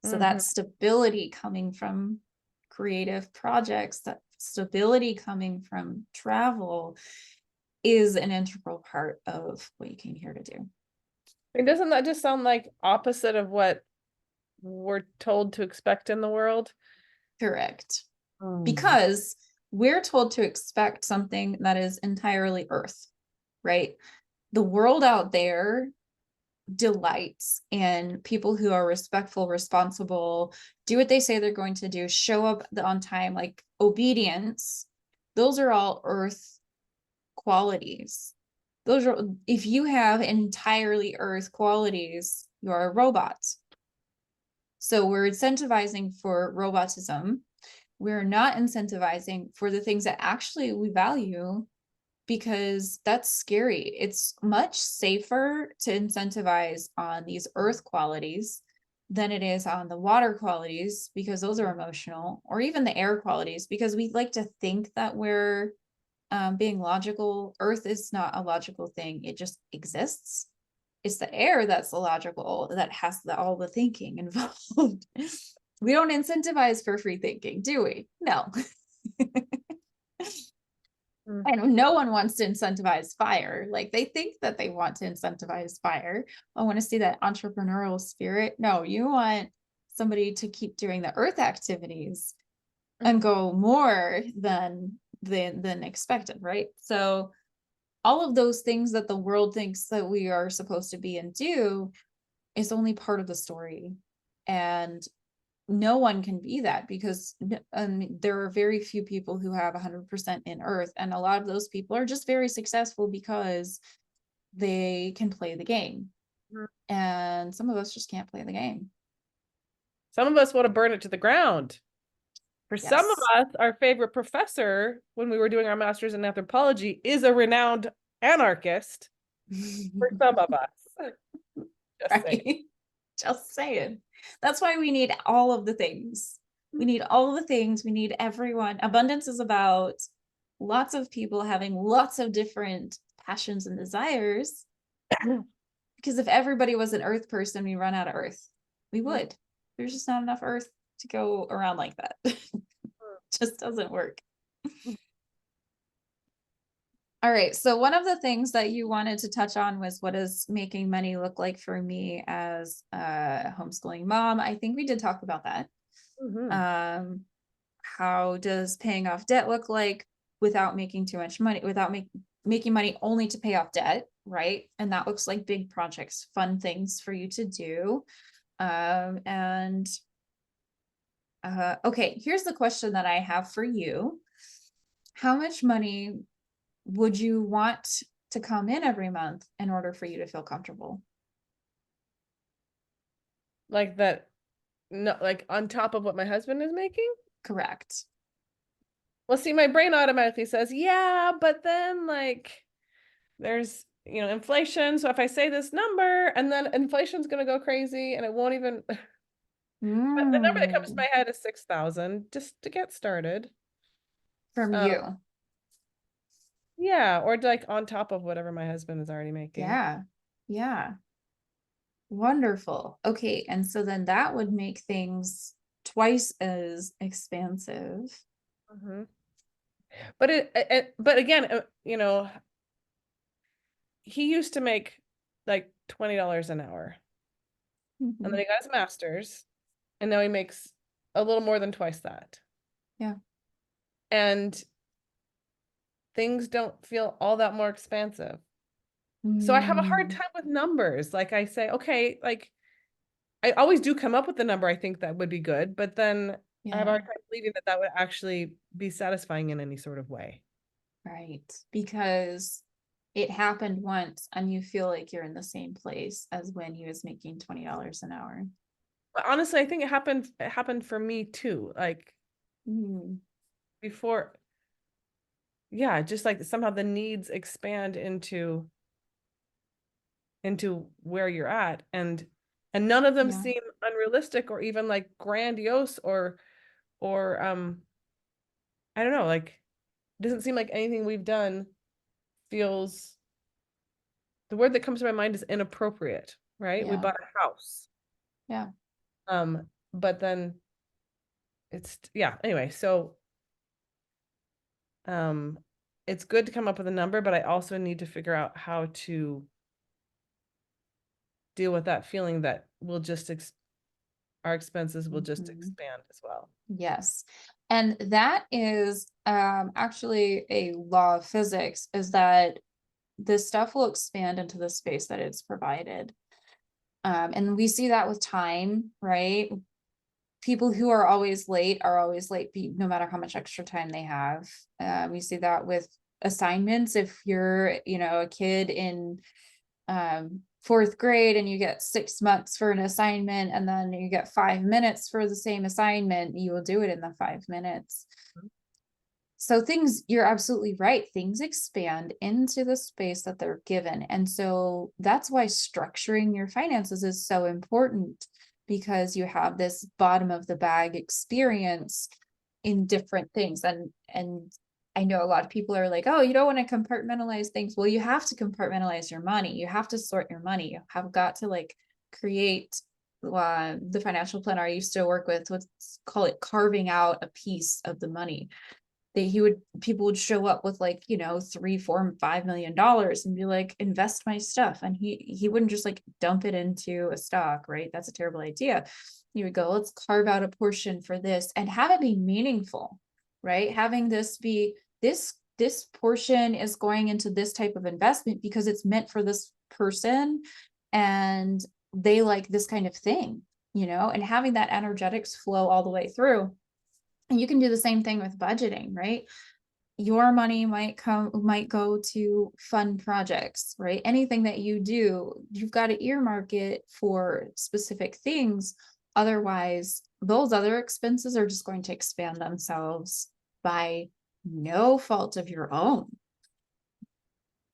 So that Mhm. stability coming from creative projects, that stability coming from travel is an integral part of what you came here to do. And doesn't that just sound like opposite of what we're told to expect in the world? Correct. Mm. Because we're told to expect something that is entirely earth, right? The world out there delights in people who are respectful, responsible, do what they say they're going to do, show up on time, like obedience. Those are all earth qualities. Those are, if you have entirely earth qualities, you're a robot. So we're incentivizing for robotism. We're not incentivizing for the things that actually we value, because that's scary. It's much safer to incentivize on these earth qualities than it is on the water qualities, because those are emotional, or even the air qualities, because we like to think that we're being logical. Earth is not a logical thing, it just exists. It's the air that's illogical, that has all the thinking involved. We don't incentivize for free thinking, do we? No. Mm. And no one wants to incentivize fire. Like, they think that they want to incentivize fire. I want to see that entrepreneurial spirit. No, you want somebody to keep doing the earth activities and Mhm. go more than expected, right? So all of those things that the world thinks that we are supposed to be and do is only part of the story. And no one can be that, because there are very few people who have 100% in earth, and a lot of those people are just very successful because they can play the game, Mhm. and some of us just can't play the game. Some of us want to burn it to the ground. For some of Yes. us, our favorite professor, when we were doing our master's in anthropology, is a renowned anarchist. For some of us, just saying. Right, just saying. That's why we need all of the things. We need all of the things. We need everyone. Abundance is about lots of people having lots of different passions and desires. Because if everybody was an earth person, we run out of earth. We would. There's just not enough earth to go around like that. Just doesn't work. All right. So one of the things that you wanted to touch on was, what does making money look like for me as a homeschooling mom? I think we did talk about that. Mhm. Um, how does paying off debt look like without making too much money, without making money only to pay off debt, right? And that looks like big projects, fun things for you to do. And okay, here's the question that I have for you. How much money would you want to come in every month in order for you to feel comfortable? Like that, no, like on top of what my husband is making? Correct. Well, see, my brain automatically says, yeah, but then like there's, inflation. So if I say this number and then inflation's gonna go crazy and it won't even but the number that comes to Mm, my head is 6,000 just to get started. from Um, you. yeah, or like on top of whatever my husband is already making. Yeah. Yeah. Wonderful. Okay. And so then that would make things twice as expansive. Mhm. But but again, he used to make like $20 an hour. And then Mhm. he got his master's, and now he makes a little more than twice that. Yeah. And things don't feel all that more expansive. So I have a hard Mm, time with numbers. Like I say, okay, like I always do come up with the number I think that would be good, but then I have a yeah. hard time believing that that would actually be satisfying in any sort of way. Right. Because it happened once and you feel like you're in the same place as when he was making $20 an hour. But honestly, I think it happened for me too. Like Mm, before, yeah, just like somehow the needs expand into where you're at, and none of them yeah. seem unrealistic or even like grandiose or I don't know, like it doesn't seem like anything we've done feels, the word that comes to my mind is inappropriate, right? We Yeah. bought a house. Yeah. But then it's, yeah, anyway, so um it's good to come up with a number, but I also need to figure out how to deal with that feeling that our expenses will just Mhm. expand as well. Yes. And that is actually a law of physics, is that this stuff will expand into the space that it's provided. And we see that with time, right? People who are always late no matter how much extra time they have. We see that with assignments. If you're, a kid in fourth grade and you get 6 months for an assignment and then you get 5 minutes for the same assignment, you will do it in the 5 minutes. So things, you're absolutely right. Things expand into the space that they're given. And so that's why structuring your finances is so important, because you have this bottom of the bag experience in different things. And I know a lot of people are like, oh, you don't want to compartmentalize things. Well, you have to compartmentalize your money. You have to sort your money. You have got to like create the financial planner I used to work with, let's call it carving out a piece of the money. People would show up with like, 3, 4, $5 million and be like, invest my stuff. And he wouldn't just like dump it into a stock, right? That's a terrible idea. You would go, let's carve out a portion for this and have it be meaningful, right? Having this be this portion is going into this type of investment because it's meant for this person and they like this kind of thing, and having that energetics flow all the way through. And you can do the same thing with budgeting, right? Your money might go to fun projects, right? Anything that you do, you've got to earmark it for specific things. Otherwise, those other expenses are just going to expand themselves by no fault of your own.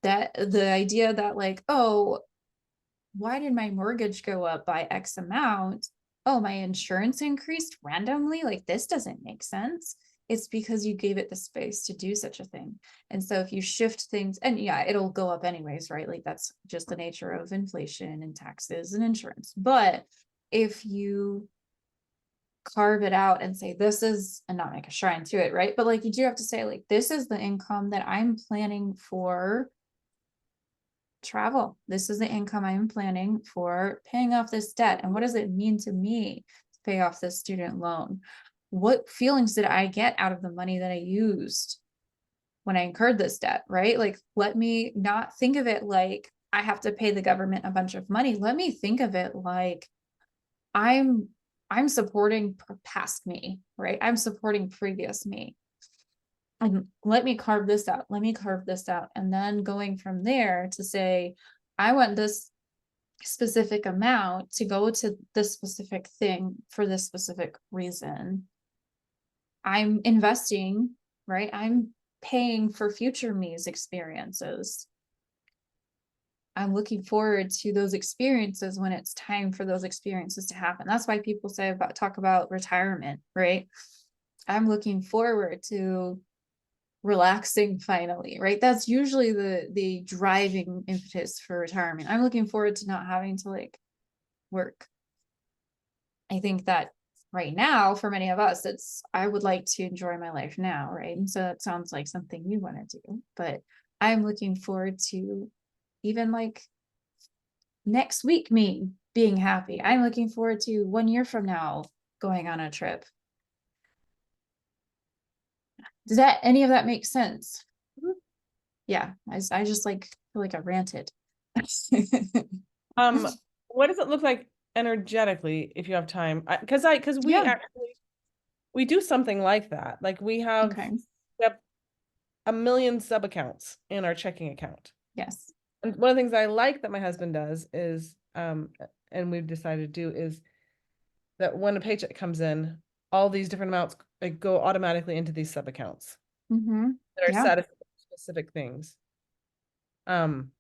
That the idea that like, oh, why did my mortgage go up by X amount? Oh, my insurance increased randomly. Like, this doesn't make sense. It's because you gave it the space to do such a thing. And so if you shift things, and yeah, it'll go up anyways, right? Like, that's just the nature of inflation and taxes and insurance. But if you carve it out and say, this is, and not make a shrine to it, right? But like, you do have to say, like, this is the income that I'm planning for travel. This is the income I'm planning for paying off this debt. And what does it mean to me to pay off this student loan? What feelings did I get out of the money that I used when I incurred this debt, right? Like, let me not think of it like I have to pay the government a bunch of money. Let me think of it like I'm I'm supporting past me, right? I'm supporting previous me. And let me carve this out. Let me carve this out. And then going from there to say, I want this specific amount to go to this specific thing for this specific reason. I'm investing, right? I'm paying for future me's experiences. I'm looking forward to those experiences when it's time for those experiences to happen. That's why people talk about retirement, right? I'm looking forward to relaxing finally, right? That's usually the driving impetus for retirement. I'm looking forward to not having to like work. I think that right now, for many of us, I would like to enjoy my life now, right? And so that sounds like something you want to do, but I'm looking forward to even like next week me being happy. I'm looking forward to 1 year from now going on a trip. Does that any of that make sense? Yeah, I just like feel like I ranted. Um, what does it look like energetically if you have time? Because we Yeah. actually we do something like that. Like Okay. we have a million sub accounts in our checking account. Yes. And one of the things I like that my husband does is, and we've decided to do is that when a paycheck comes in, all these different amounts like go automatically into these sub accounts Mm-hmm. that are Yeah. set for specific things. Um,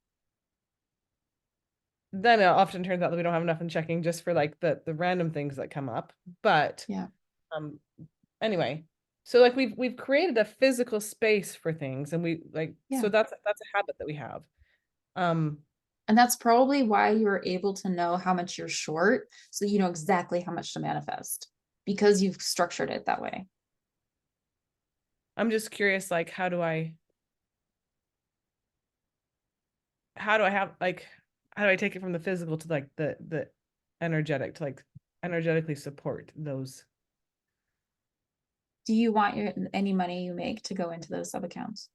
then it often turns out that we don't have enough in checking just for like the random things that come up. But Yeah. um anyway, so like we've created a physical space for things and we like Yeah. so that's a habit that we have. Um And that's probably why you're able to know how much you're short. So you know exactly how much to manifest because you've structured it that way. I'm just curious like how do I have like how do I take it from the physical to like the energetic to like energetically support those. Do you want any money you make to go into those sub accounts?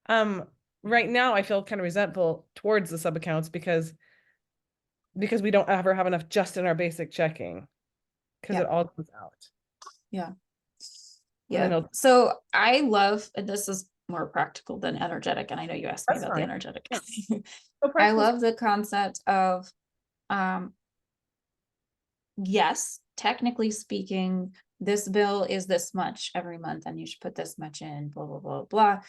Um right now I feel kind of resentful towards the sub accounts because we don't ever have enough just in our basic checking because Yeah. it all goes out. Yeah. And then Yeah. So I love, and this is more practical than energetic, and I know you asked me That's about the fine. energetic. Yeah. So I practical. love the concept of, um, yes, technically speaking, this bill is this much every month, and you should put this much in, blah, blah, blah, blah.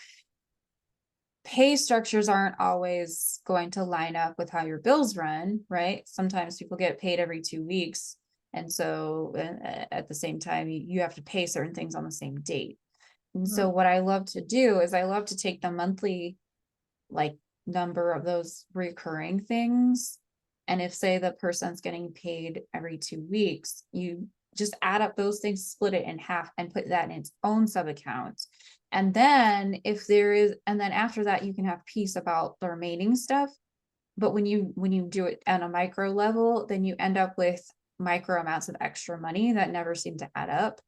Pay structures aren't always going to line up with how your bills run, right? Sometimes people get paid every 2 weeks. And so at the same time, you have to pay certain things on the same date. And Mhm. so what I love to do is I love to take the monthly like number of those recurring things. And if say the person's getting paid every 2 weeks, you just add up those things, split it in half and put that in its own sub account. And then if there is, and then after that, you can have peace about the remaining stuff. But when you do it on a micro level, then you end up with micro amounts of extra money that never seem to add up.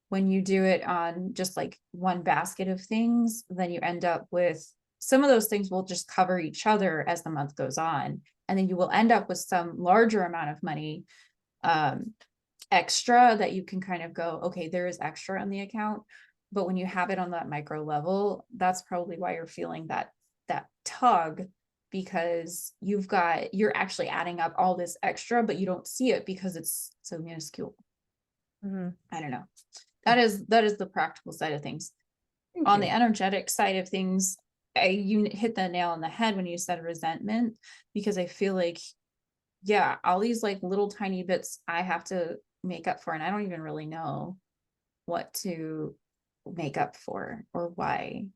When you do it on just like one basket of things, then you end up with some of those things will just cover each other as the month goes on. And then you will end up with some larger amount of money um, extra that you can kind of go, okay, there is extra on the account. But when you have it on that micro level, that's probably why you're feeling that tug, because you're actually adding up all this extra, but you don't see it because it's so minuscule. Mhm. I don't know. That is the practical side of things. Thank On the you. energetic side of things, you hit the nail on the head when you said resentment, because I feel like, yeah, all these like little tiny bits I have to make up for, and I don't even really know what to make up for or why,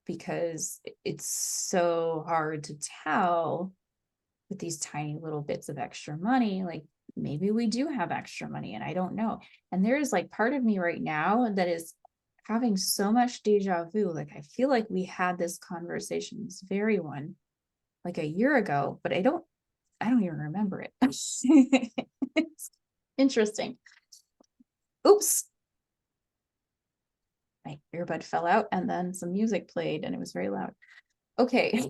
because it's so hard to tell with these tiny little bits of extra money. Like maybe we do have extra money and I don't know. And there is like part of me right now that is having so much deja vu. Like I feel like we had this conversation, this very one, like a year ago, but I don't even remember it. It's interesting. Oops. My earbud fell out and then some music played and it was very loud. Okay.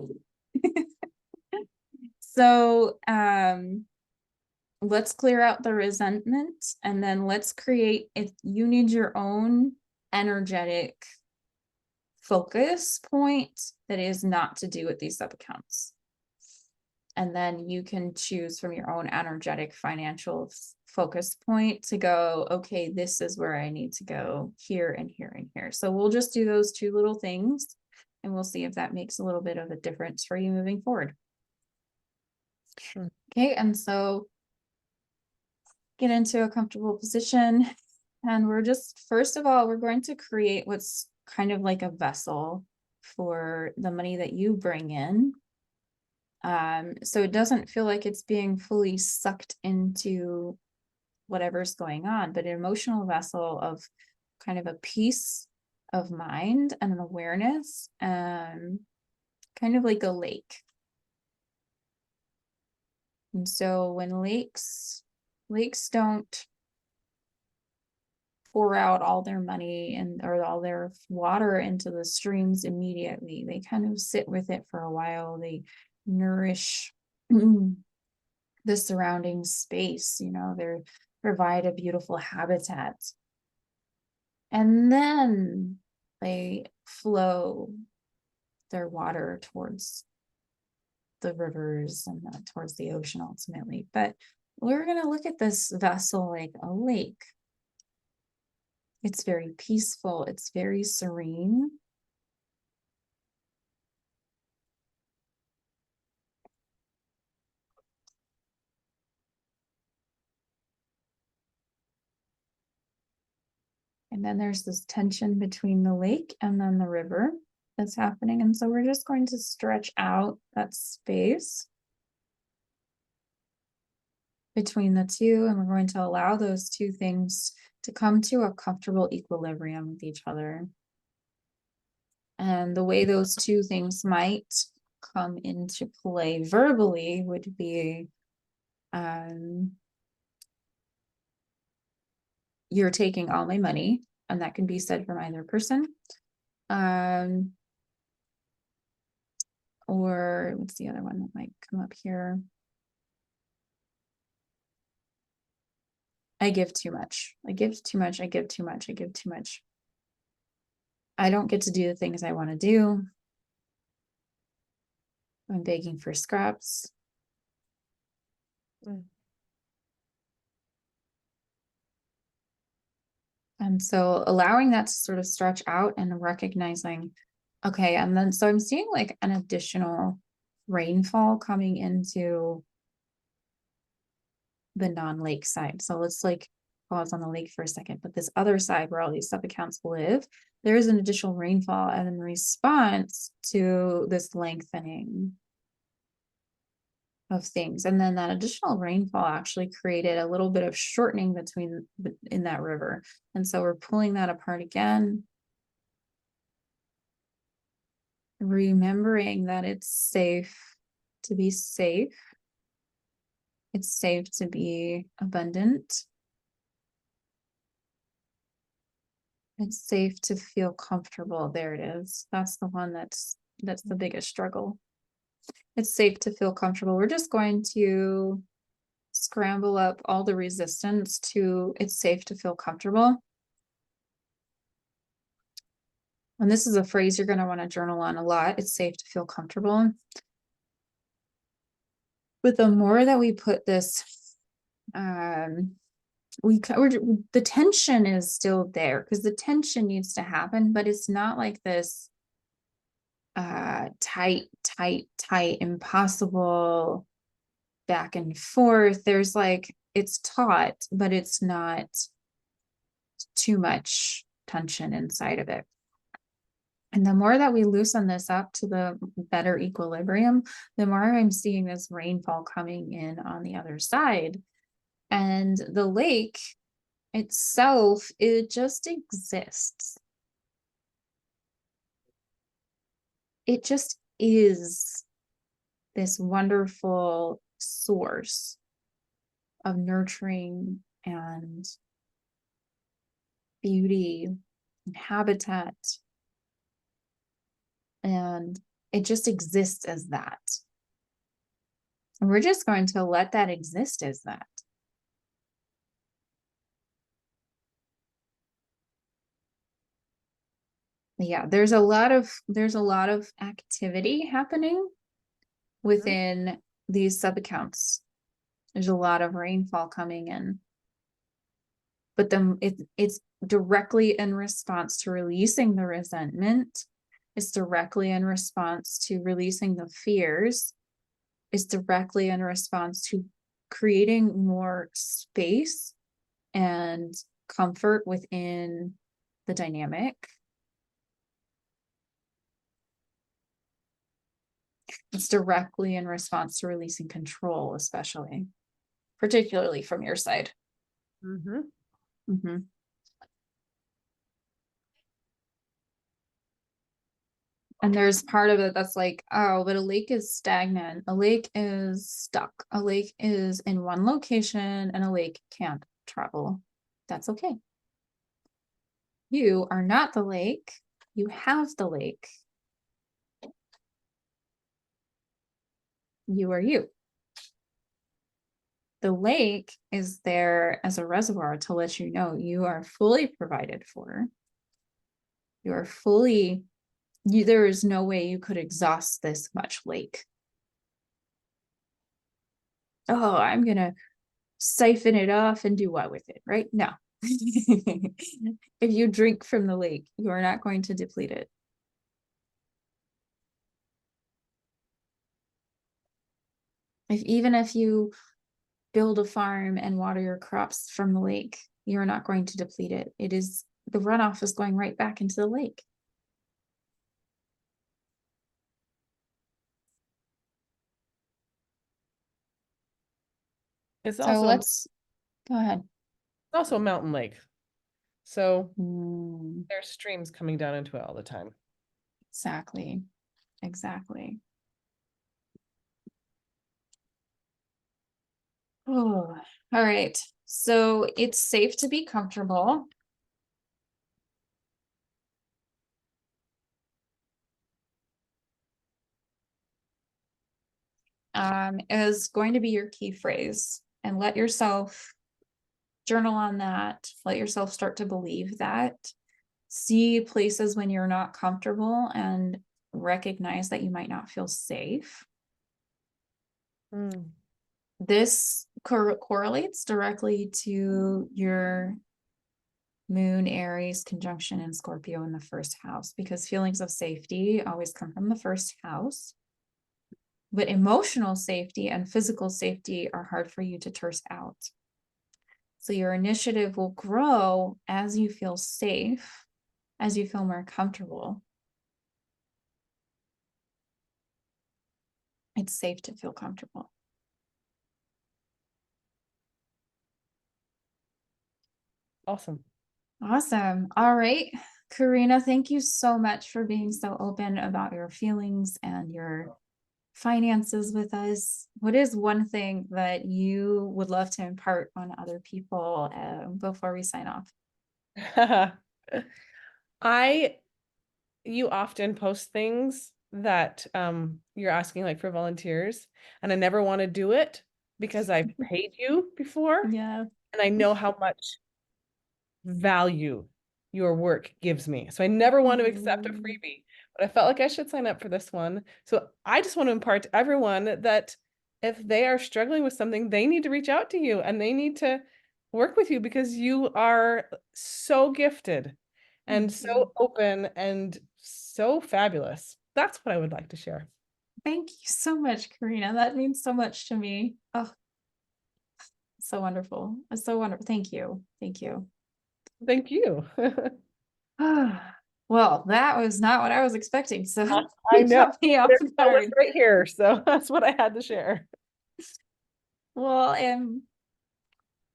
So let's clear out the resentment, and then let's create, if you need your own energetic focus point that is not to do with these sub accounts. And then you can choose from your own energetic financial focus point to go, okay, this is where I need to go here and here and here. So we'll just do those two little things and we'll see if that makes a little bit of a difference for you moving forward. Mm. Okay, and so get into a comfortable position. And we're just, first of all, we're going to create what's kind of like a vessel for the money that you bring in. So it doesn't feel like it's being fully sucked into whatever's going on, but an emotional vessel of kind of a peace of mind and an awareness, kind of like a lake. And so when lakes don't pour out all their money and or all their water into the streams immediately. They kind of sit with it for a while. They nourish the surrounding space, they provide a beautiful habitat. And then they flow their water towards the rivers and towards the ocean ultimately. But we're going to look at this vessel like a lake. It's very peaceful, it's very serene. And then there's this tension between the lake and then the river that's happening. And so we're just going to stretch out that space between the two. And we're going to allow those two things to come to a comfortable equilibrium with each other. And the way those two things might come into play verbally would be you're taking all my money, and that can be said from either person. Or what's the other one that might come up here? I give too much. I give too much. I give too much. I give too much. I don't get to do the things I want to do. I'm begging for scraps. Mm. And so allowing that to sort of stretch out and recognizing, okay, and then so I'm seeing like an additional rainfall coming into the non-lake side. So let's like pause on the lake for a second. But this other side where all these sub-accounts live, there is an additional rainfall and in response to this lengthening of things. And then that additional rainfall actually created a little bit of shortening between in that river. And so we're pulling that apart again, remembering that it's safe to be safe. It's safe to be abundant. It's safe to feel comfortable. There it is. That's the one that's the biggest struggle. It's safe to feel comfortable. We're just going to scramble up all the resistance to it's safe to feel comfortable. And this is a phrase you're going to want to journal on a lot. It's safe to feel comfortable. But the more that we put this, the tension is still there because the tension needs to happen, but it's not like this tight, impossible back and forth. There's like it's taut, but it's not too much tension inside of it. And the more that we loosen this up to the better equilibrium, the more I'm seeing this rainfall coming in on the other side. And the lake itself, it just exists. It just is this wonderful source of nurturing and beauty and habitat. And it just exists as that. And we're just going to let that exist as that. Yeah, there's a lot of activity happening within these sub accounts. There's a lot of rainfall coming in. But then it's directly in response to releasing the resentment. It's directly in response to releasing the fears. It's directly in response to creating more space and comfort within the dynamic. It's directly in response to releasing control, especially, particularly from your side. Mm-hmm. Mm-hmm. And there's part of it that's like, oh, but a lake is stagnant. A lake is stuck. A lake is in one location and a lake can't travel. That's okay. You are not the lake. You have the lake. You are you. The lake is there as a reservoir to let you know you are fully provided for. You are fully, there is no way you could exhaust this much lake. Oh, I'm going to siphon it off and do what with it, right? No. If you drink from the lake, you are not going to deplete it. Even if you build a farm and water your crops from the lake, you're not going to deplete it. It is the runoff is going right back into the lake. It's So also let's go ahead. a mountain lake. So Mm, there's streams coming down into it all the time. exactly. Exactly. Oh, all right. So it's safe to be comfortable. Is going to be your key phrase, and let yourself journal on that. Let yourself start to believe that. see places when you're not comfortable and recognize that you might not feel safe. Mm. This correlates directly to your Moon, Aries, conjunction in Scorpio in the first house, because feelings of safety always come from the first house. But emotional safety and physical safety are hard for you to terse out. So your initiative will grow as you feel safe, as you feel more comfortable. It's safe to feel comfortable. Awesome. Awesome. All right. Karina, thank you so much for being so open about your feelings and your finances with us. What is one thing that you would love to impart on other people before we sign off? I you often post things that you're asking like for volunteers, and I never want to do it because I've paid you before Yeah. and I know how much value your work gives me. So I never want to accept a Mm. freebie, but I felt like I should sign up for this one. So I just want to impart to everyone that if they are struggling with something, they need to reach out to you and they need to work with you because you are so gifted and Thank you. so open and so fabulous. That's what I would like to share. Thank you so much, Karina. That means so much to me. Oh, so wonderful. It's so wonderful. Thank you. Thank you. Thank you. Well, that was not what I was expecting. So I you know. caught me off There's a list guard. right here. So that's what I had to share. Well, and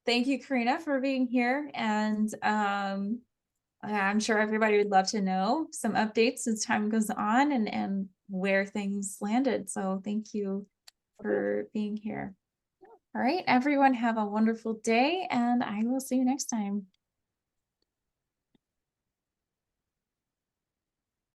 thank you, Karina, for being here. And I'm sure everybody would love to know some updates as time goes on and where things landed. So thank you Okay. for being here. All right, everyone, have a wonderful day, and I will see you next time.